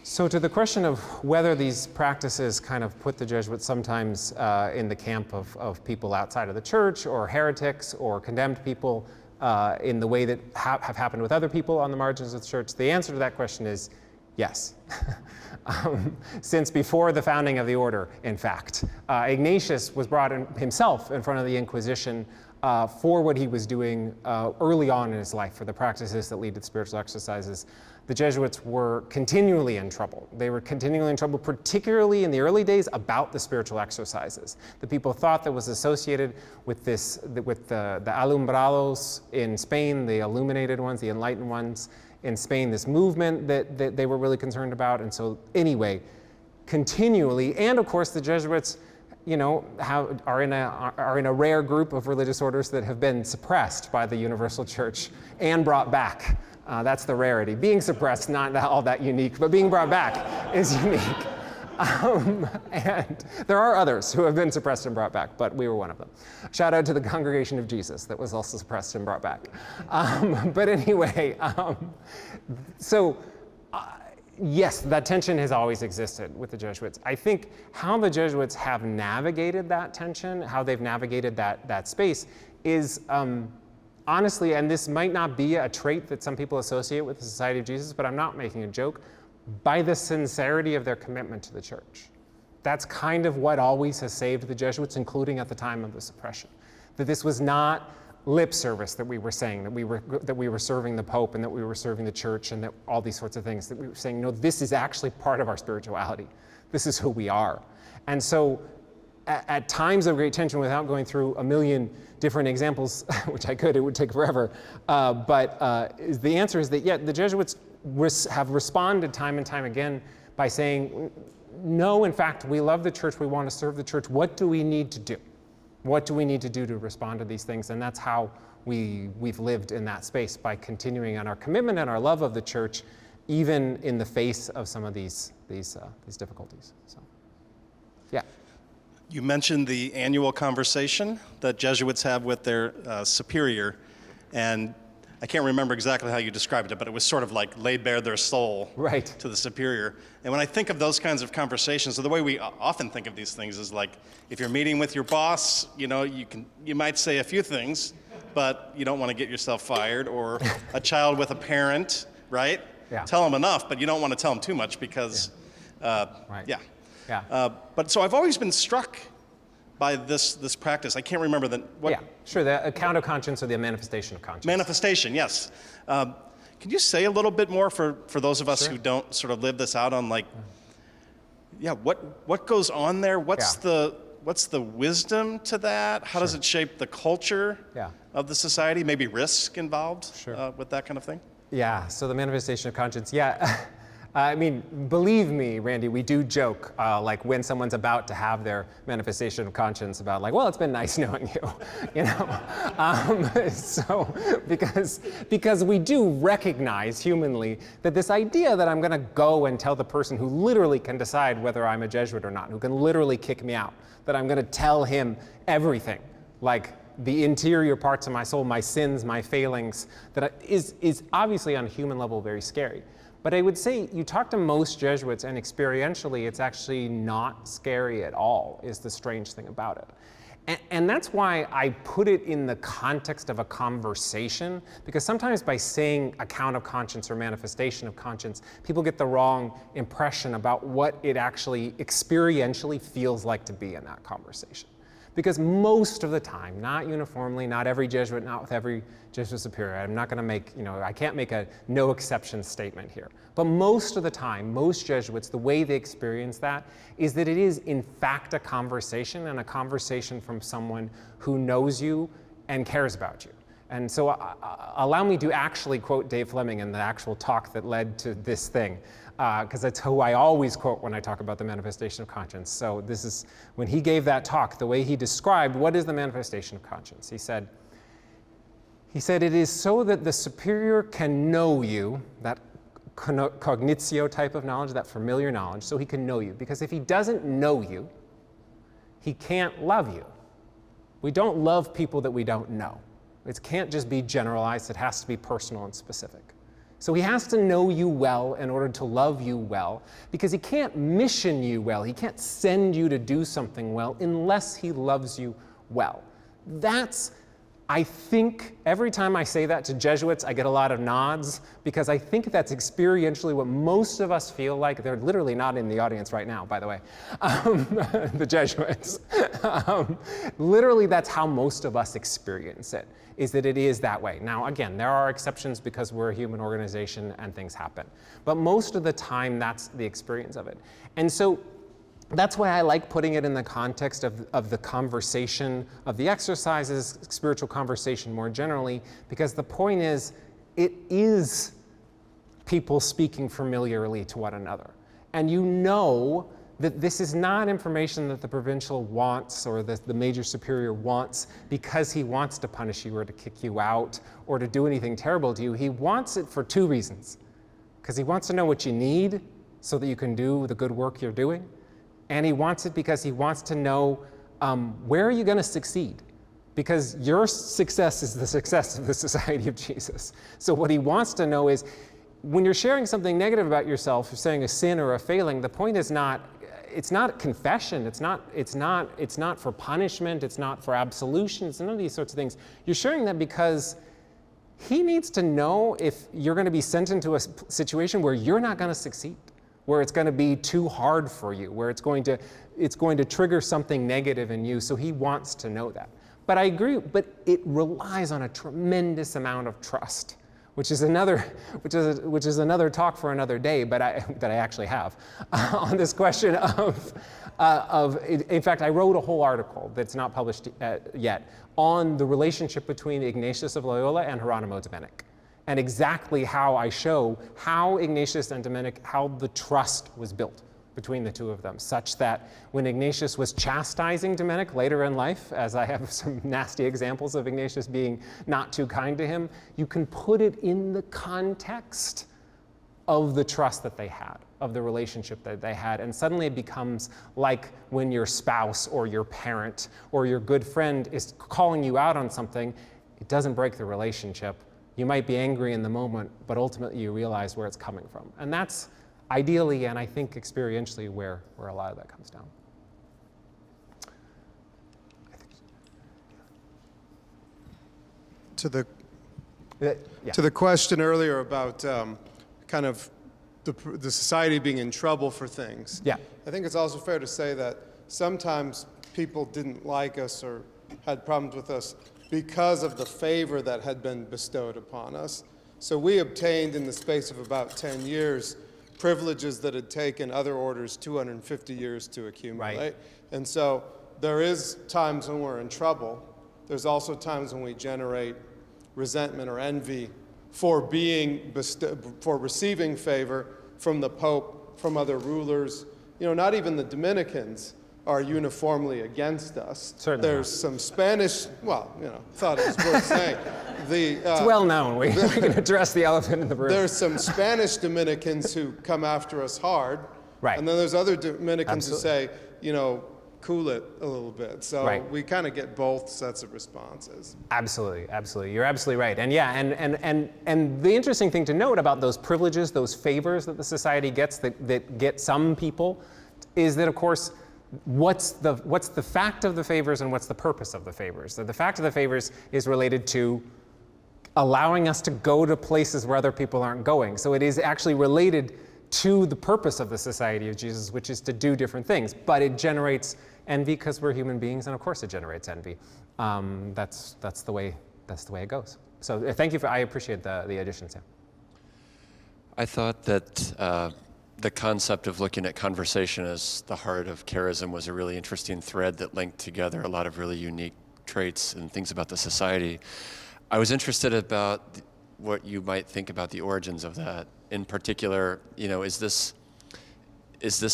So to the question of whether these practices kind of put the Jesuits sometimes in the camp of people outside of the church or heretics or condemned people in the way that have happened with other people on the margins of the church, the answer to that question is yes. Since before the founding of the order, in fact. Ignatius was brought himself in front of the Inquisition for what he was doing early on in his life, for the practices that lead to spiritual exercises. The Jesuits were continually in trouble. They were continually in trouble, particularly in the early days, about the spiritual exercises. The people thought that was associated with the alumbrados in Spain, the illuminated ones, the enlightened ones in Spain, this movement that they were really concerned about. And so anyway, continually, and of course the Jesuits, you know, are in a rare group of religious orders that have been suppressed by the Universal Church and brought back. That's the rarity. Being suppressed, not all that unique, but being brought back is unique. And there are others who have been suppressed and brought back, but we were one of them. Shout out to the Congregation of Jesus that was also suppressed and brought back. But anyway, yes, that tension has always existed with the Jesuits. I think how the Jesuits have navigated that tension, how they've navigated that space is honestly, and this might not be a trait that some people associate with the Society of Jesus, but I'm not making a joke, by the sincerity of their commitment to the church. That's kind of what always has saved the Jesuits, including at the time of the suppression. That this was not lip service that we were saying, that we were serving the Pope and that we were serving the church and that all these sorts of things, that we were saying, no, this is actually part of our spirituality. This is who we are. And so at times of great tension, without going through a million different examples, which I could, it would take forever, but the answer is that, yeah, the Jesuits have responded time and time again by saying, no, in fact, we love the church, we want to serve the church, what do we need to do? What do we need to do to respond to these things? And that's how we've lived in that space, by continuing on our commitment and our love of the church, even in the face of some of these difficulties. So, yeah. You mentioned the annual conversation that Jesuits have with their superior, and I can't remember exactly how you described it, but it was sort of like laid bare their soul Right. to the superior. And when I think of those kinds of conversations, so the way we often think of these things is like, if you're meeting with your boss, you know, you might say a few things, but you don't want to get yourself fired, or a child with a parent, right? Yeah. Tell them enough, but you don't want to tell them too much because, Right. yeah. Yeah. But so I've always been struck by this practice. I can't remember what. Yeah, sure, the account of conscience or the manifestation of conscience. Manifestation, yes. Can you say a little bit more for those of us Sure. who don't sort of live this out on, like, yeah, what goes on there? What's the wisdom to that? How does it shape the culture Yeah. of the society? Maybe risk involved Sure. with that kind of thing? Yeah, so the manifestation of conscience, yeah. I mean, believe me, Randy, we do joke, like when someone's about to have their manifestation of conscience about, like, well, it's been nice knowing you, you know? So, because we do recognize humanly that this idea that I'm gonna go and tell the person who literally can decide whether I'm a Jesuit or not, who can literally kick me out, that I'm gonna tell him everything like the interior parts of my soul, my sins, my failings, is obviously on a human level very scary. But I would say you talk to most Jesuits, and experientially it's actually not scary at all, is the strange thing about it. And that's why I put it in the context of a conversation, because sometimes by saying account of conscience or manifestation of conscience, people get the wrong impression about what it actually experientially feels like to be in that conversation. Because most of the time, not uniformly, not every Jesuit, not with every Jesuit superior, I'm not going to make, I can't make a no exception statement here. But most of the time, most Jesuits, the way they experience that is that it is in fact a conversation, and a conversation from someone who knows you and cares about you. And so allow me to actually quote Dave Fleming in the actual talk that led to this thing, because that's who I always quote when I talk about the manifestation of conscience. So this is, when he gave that talk, the way he described what is the manifestation of conscience. He said, it is so that the superior can know you, that cognitio type of knowledge, that familiar knowledge, so he can know you. Because if he doesn't know you, he can't love you. We don't love people that we don't know. It can't just be generalized, it has to be personal and specific. So he has to know you well in order to love you well, because he can't mission you well, he can't send you to do something well unless he loves you well. That's, I think, every time I say that to Jesuits, I get a lot of nods, because I think that's experientially what most of us feel like. They're literally not in the audience right now, by the way, the Jesuits. Literally, that's how most of us experience it, is that it is that way. Now, again, there are exceptions because we're a human organization and things happen. But most of the time, that's the experience of it. And so that's why I like putting it in the context of the conversation, of the exercises, spiritual conversation more generally, because the point is, it is people speaking familiarly to one another. And you know that this is not information that the provincial wants or the major superior wants because he wants to punish you or to kick you out or to do anything terrible to you. He wants it for two reasons. Because he wants to know what you need so that you can do the good work you're doing. And he wants it because he wants to know where are you going to succeed? Because your success is the success of the Society of Jesus. So what he wants to know is, when you're sharing something negative about yourself, you're saying a sin or a failing, the point is not, it's not confession, it's not for punishment, it's not for absolution, it's none of these sorts of things. You're sharing that because he needs to know if you're going to be sent into a situation where you're not going to succeed, where it's going to be too hard for you, where it's going to trigger something negative in you. So he wants to know that. But I agree, but it relies on a tremendous amount of trust, which is another talk for another day, but that I actually have on this question of. In fact, I wrote a whole article that's not published yet on the relationship between Ignatius of Loyola and Hieronymo Dominic, and exactly how I show how Ignatius and Dominic, how the trust was built between the two of them, such that when Ignatius was chastising Dominic later in life, as I have some nasty examples of Ignatius being not too kind to him, you can put it in the context of the trust that they had, of the relationship that they had, and suddenly it becomes like when your spouse or your parent or your good friend is calling you out on something. It doesn't break the relationship. You might be angry in the moment, but ultimately you realize where it's coming from. And that's ideally, and I think experientially, where a lot of that comes down. To the Yeah. To the question earlier about kind of the society being in trouble for things. Yeah. I think it's also fair to say that sometimes people didn't like us or had problems with us because of the favor that had been bestowed upon us. So we obtained in the space of about 10 years privileges that had taken other orders 250 years to accumulate. Right. And so there is times when we're in trouble. There's also times when we generate resentment or envy for for receiving favor from the Pope, from other rulers. You know, not even the Dominicans are uniformly against us. Certainly There's some Spanish, well, you know, thought it was worth saying. It's well known. We can address the elephant in the room. There's some Spanish Dominicans who come after us hard. Right. And then there's other Dominicans Absolutely. who say, you know, cool it a little bit. So Right. we kind of get both sets of responses. Absolutely, absolutely. You're absolutely right. And yeah, and the interesting thing to note about those privileges, those favors that the society gets that get some people, is that, of course, what's the fact of the favors and what's the purpose of the favors? So the fact of the favors is related to allowing us to go to places where other people aren't going. So it is actually related to the purpose of the Society of Jesus, which is to do different things. But it generates envy because we're human beings, and of course it generates envy. That's the way it goes. So thank you I appreciate the addition, Sam. I thought that the concept of looking at conversation as the heart of charism was a really interesting thread that linked together a lot of really unique traits and things about the society. I was interested about what you might think about the origins of that. In particular, is this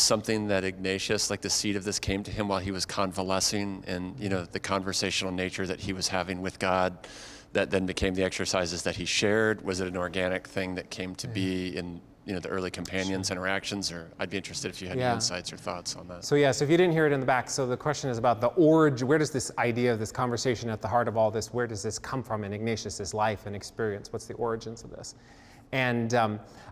something that Ignatius, like the seed of this, came to him while he was convalescing, and the conversational nature that he was having with God, that then became the exercises that he shared? Was it an organic thing that came to be in the early companions' interactions? Or I'd be interested if you had any insights or thoughts on that. So if you didn't hear it in the back, so the question is about the origin. Where does this idea of this conversation at the heart of all this, where does this come from in Ignatius's life and experience? What's the origins of this? And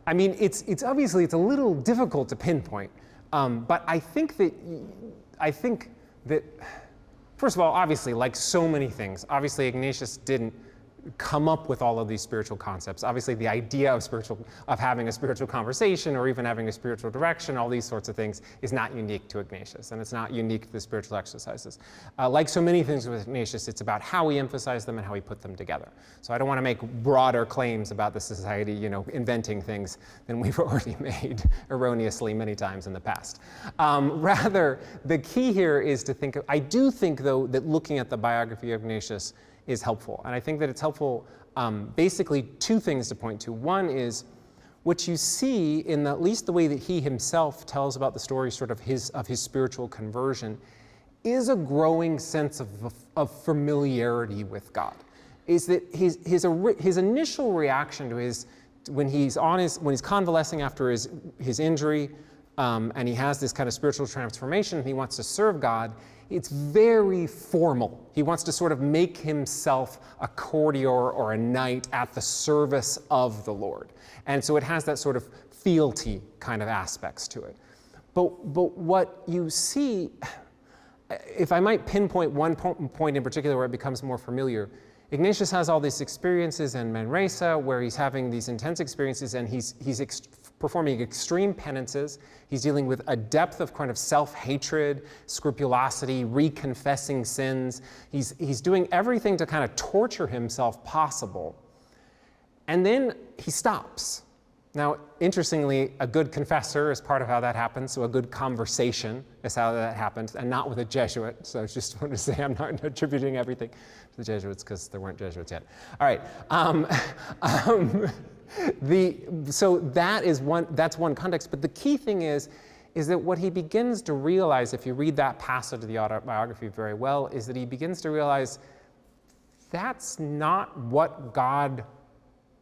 I mean, it's obviously it's a little difficult to pinpoint, but I think that first of all, obviously, like so many things, obviously Ignatius didn't come up with all of these spiritual concepts. Obviously, the idea of having a spiritual conversation or even having a spiritual direction, all these sorts of things, is not unique to Ignatius, and it's not unique to the spiritual exercises. Like so many things with Ignatius, it's about how we emphasize them and how we put them together. So I don't want to make broader claims about the society, inventing things than we've already made erroneously many times in the past. Rather, the key here is to think. I do think, though, that looking at the biography of Ignatius is helpful. And I think that it's helpful, basically two things to point to. One is what you see in at least the way that he himself tells about the story sort of his spiritual conversion is a growing sense of familiarity with God. Is that his initial reaction to when he's convalescing after his injury, and he has this kind of spiritual transformation and he wants to serve God, it's very formal. He wants to sort of make himself a courtier or a knight at the service of the Lord. And so it has that sort of fealty kind of aspects to it. But what you see, if I might pinpoint one point in particular where it becomes more familiar, Ignatius has all these experiences in Manresa where he's having these intense experiences, and he's performing extreme penances. He's dealing with a depth of kind of self-hatred, scrupulosity, reconfessing sins. He's doing everything to kind of torture himself possible. And then he stops. Now, interestingly, a good confessor is part of how that happens, so a good conversation is how that happens, and not with a Jesuit. So I just wanted to say I'm not attributing everything to the Jesuits because there weren't Jesuits yet. All right. So that's one context, but the key thing is that what he begins to realize, if you read that passage of the autobiography very well, is that he begins to realize that's not what God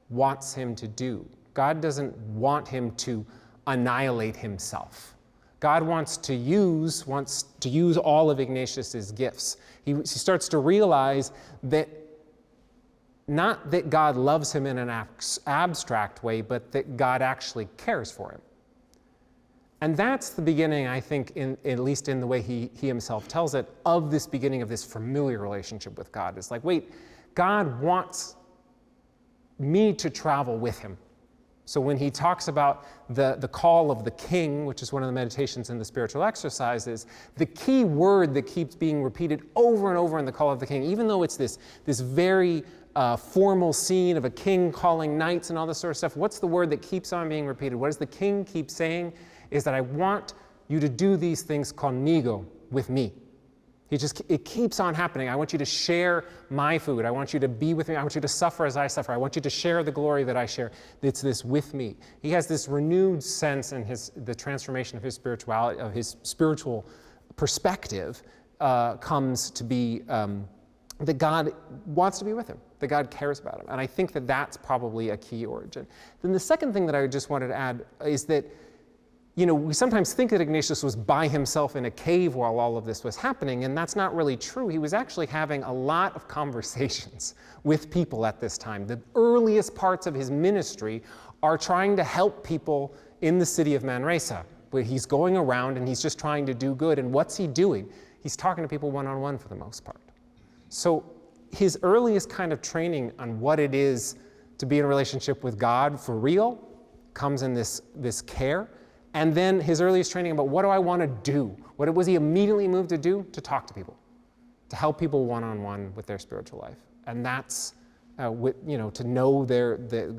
wants him to do. God doesn't want him to annihilate himself. God wants to use all of Ignatius's gifts. He starts to realize that not that God loves him in an abstract way, but that God actually cares for him. And that's the beginning, I think, at least in the way he himself tells it, of this beginning of this familiar relationship with God. It's like, wait, God wants me to travel with him. So when he talks about the call of the king, which is one of the meditations in the spiritual exercises, the key word that keeps being repeated over and over in the call of the king, even though it's this very formal scene of a king calling knights and all this sort of stuff, what's the word that keeps on being repeated? What does the king keep saying? Is that I want you to do these things conmigo, with me. It keeps on happening. I want you to share my food. I want you to be with me. I want you to suffer as I suffer. I want you to share the glory that I share. It's this with me. He has this renewed sense in the transformation of his spirituality, of his spiritual perspective, comes to be that God wants to be with him, that God cares about him. And I think that that's probably a key origin. Then the second thing that I just wanted to add is that we sometimes think that Ignatius was by himself in a cave while all of this was happening, and that's not really true. He was actually having a lot of conversations with people at this time. The earliest parts of his ministry are trying to help people in the city of Manresa, where he's going around and he's just trying to do good. And what's he doing? He's talking to people one-on-one for the most part. So his earliest kind of training on what it is to be in a relationship with God for real comes in this care. And then his earliest training about what do I want to do? What was he immediately moved to do? To talk to people, to help people one-on-one with their spiritual life. And that's, to know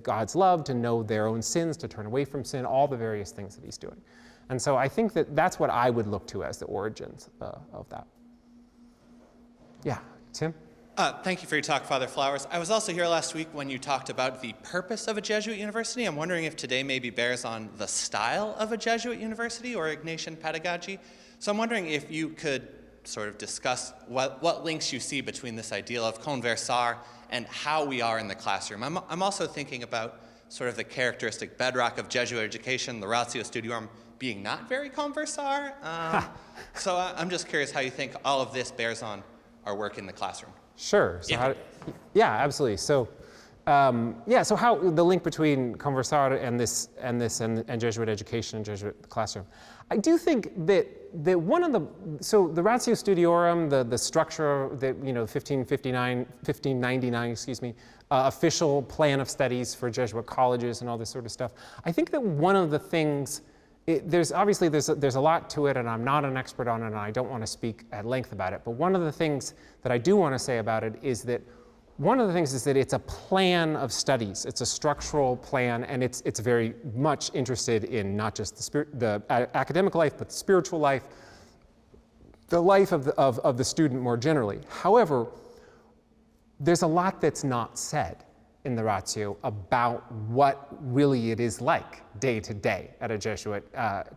God's love, to know their own sins, to turn away from sin, all the various things that he's doing. And so I think that that's what I would look to as the origins of that. Yeah, Tim? Thank you for your talk, Father Flowers. I was also here last week when you talked about the purpose of a Jesuit university. I'm wondering if today maybe bears on the style of a Jesuit university or Ignatian pedagogy. So I'm wondering if you could sort of discuss what links you see between this ideal of Conversar and how we are in the classroom. I'm also thinking about sort of the characteristic bedrock of Jesuit education, the Ratio Studiorum, being not very Conversar. So I'm just curious how you think all of this bears on our work in the classroom. Sure. So Yeah. yeah, absolutely. So, so how the link between Conversar and Jesuit education and Jesuit classroom. I do think that one of the Ratio Studiorum, the structure that 1599, official plan of studies for Jesuit colleges and all this sort of stuff. I think that one of the things there's a lot to it, and I'm not an expert on it, and I don't want to speak at length about it. But one of the things that I do want to say about it is that it's a plan of studies. It's a structural plan, and it's very much interested in not just the academic life, but the spiritual life, the life of the student more generally. However, there's a lot that's not said in the Ratio about what really it is like day to day at a Jesuit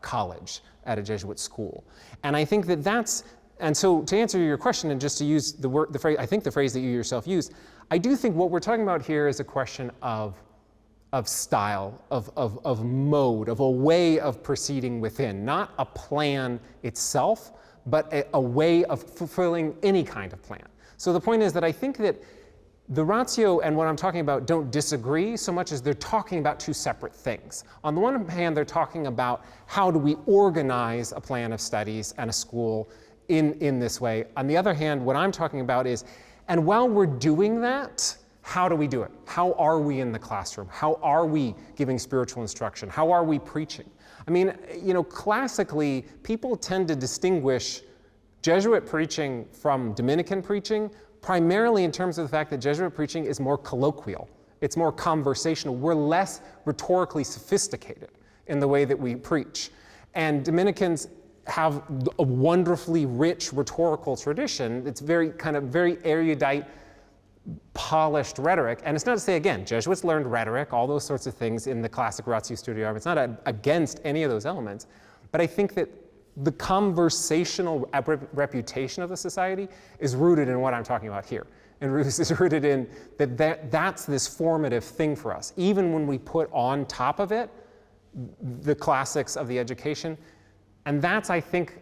college, at a Jesuit school. And I think and so to answer your question and just to use the phrase that you yourself used, I do think what we're talking about here is a question of style, of mode, of a way of proceeding within, not a plan itself, but a way of fulfilling any kind of plan. So the point is that I think that the Ratio and what I'm talking about don't disagree so much as they're talking about two separate things. On the one hand, they're talking about how do we organize a plan of studies and a school in this way. On the other hand, what I'm talking about is, and while we're doing that, how do we do it? How are we in the classroom? How are we giving spiritual instruction? How are we preaching? I mean, classically, people tend to distinguish Jesuit preaching from Dominican preaching, primarily in terms of the fact that Jesuit preaching is more colloquial. It's more conversational. We're less rhetorically sophisticated in the way that we preach. And Dominicans have a wonderfully rich rhetorical tradition. It's very erudite, polished rhetoric. And it's not to say, again, Jesuits learned rhetoric, all those sorts of things in the classic Ratio Studiorum. It's not against any of those elements. But I think that the conversational reputation of the society is rooted in what I'm talking about here. And is rooted in that's this formative thing for us. Even when we put on top of it the classics of the education. And that's, I think,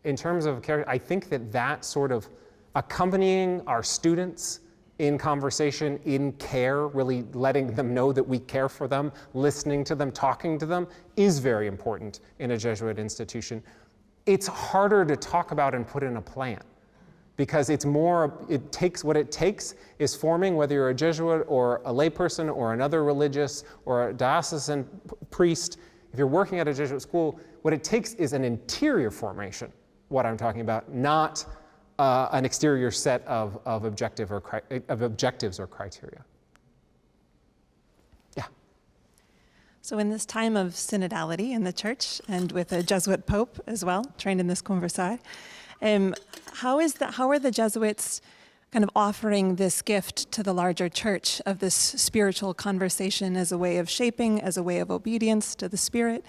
in terms of character, I think that sort of accompanying our students in conversation, in care, really letting them know that we care for them, listening to them, talking to them, is very important in a Jesuit institution. It's harder to talk about and put in a plan because what it takes is forming, whether you're a Jesuit or a layperson or another religious or a diocesan priest. If you're working at a Jesuit school, what it takes is an interior formation, what I'm talking about, not an exterior set of objectives or criteria. Yeah. So in this time of synodality in the church and with a Jesuit pope as well, trained in this Conversar, how are the Jesuits kind of offering this gift to the larger church of this spiritual conversation as a way of shaping, as a way of obedience to the Spirit,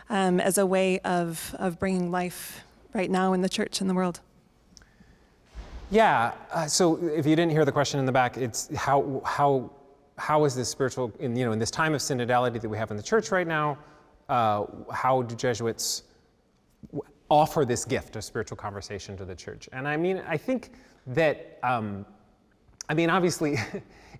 as a way of bringing life right now in the church and the world? Yeah. So if you didn't hear the question in the back, it's how is this spiritual in this time of synodality that we have in the church right now? how do Jesuits offer this gift of spiritual conversation to the church? And I think that, obviously,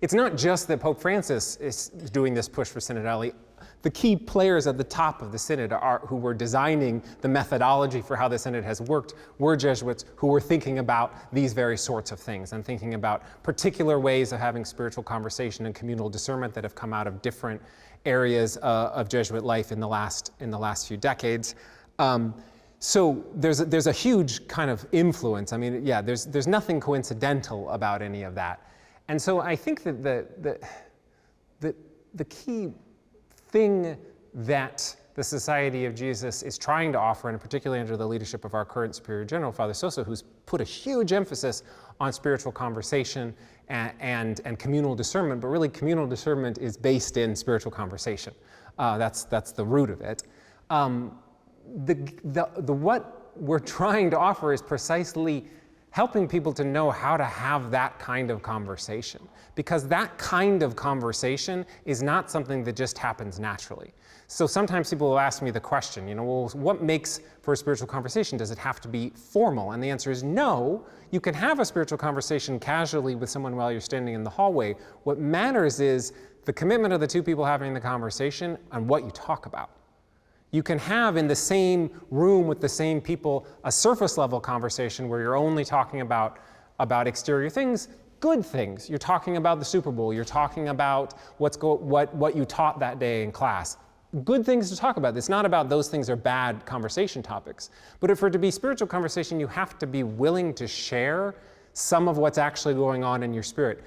it's not just that Pope Francis is doing this push for synodality. The key players at the top of the synod who were designing the methodology for how the synod has worked were Jesuits who were thinking about these very sorts of things and thinking about particular ways of having spiritual conversation and communal discernment that have come out of different areas of Jesuit life in the last few decades. So there's a huge kind of influence. There's nothing coincidental about any of that. And so I think that the key thing that the Society of Jesus is trying to offer, and particularly under the leadership of our current Superior General, Father Sosa, who's put a huge emphasis on spiritual conversation and communal discernment, but really communal discernment is based in spiritual conversation. That's the root of it. What we're trying to offer is precisely helping people to know how to have that kind of conversation, because that kind of conversation is not something that just happens naturally. So sometimes people will ask me the question, well, what makes for a spiritual conversation? Does it have to be formal? And the answer is no. You can have a spiritual conversation casually with someone while you're standing in the hallway. What matters is the commitment of the two people having the conversation and what you talk about. You can have in the same room with the same people a surface level conversation where you're only talking about exterior things, good things. You're talking about the Super Bowl. You're talking about what you taught that day in class. Good things to talk about. It's not about those things are bad conversation topics. But for it to be spiritual conversation, you have to be willing to share some of what's actually going on in your spirit.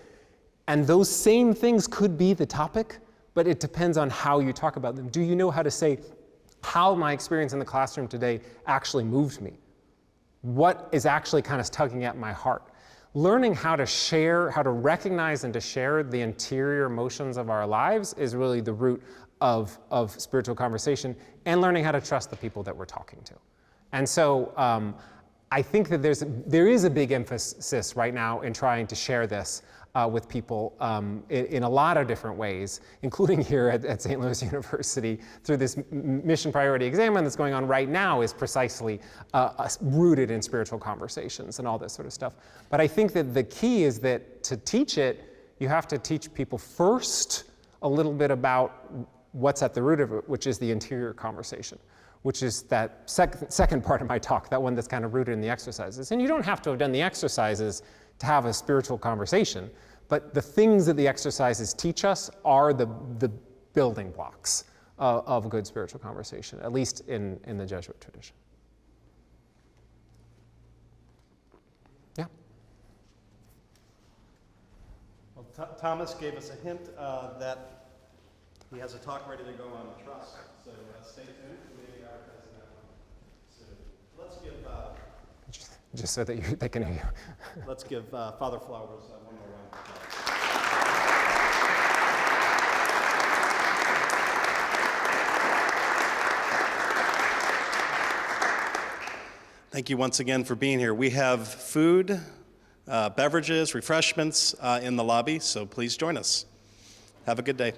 And those same things could be the topic, but it depends on how you talk about them. Do you know how to say, how my experience in the classroom today actually moved me? What is actually kind of tugging at my heart? Learning how to share, how to recognize and to share the interior emotions of our lives is really the root of spiritual conversation, and learning how to trust the people that we're talking to. And so I think that there is a big emphasis right now in trying to share this with people in a lot of different ways, including here at St. Louis University through this mission priority examen that's going on right now is precisely rooted in spiritual conversations and all this sort of stuff. But I think that the key is that to teach it, you have to teach people first a little bit about what's at the root of it, which is the interior conversation, which is that second part of my talk, that one that's kind of rooted in the exercises. And you don't have to have done the exercises to have a spiritual conversation, but the things that the exercises teach us are the building blocks of a good spiritual conversation, at least in the Jesuit tradition. Yeah? Well, Thomas gave us a hint that he has a talk ready to go on trust, so stay tuned. Maybe our president soon. Let's give... Just so that they can hear you. Let's give Father Flowers one more round of applause. Thank you once again for being here. We have food, beverages, refreshments in the lobby, so please join us. Have a good day.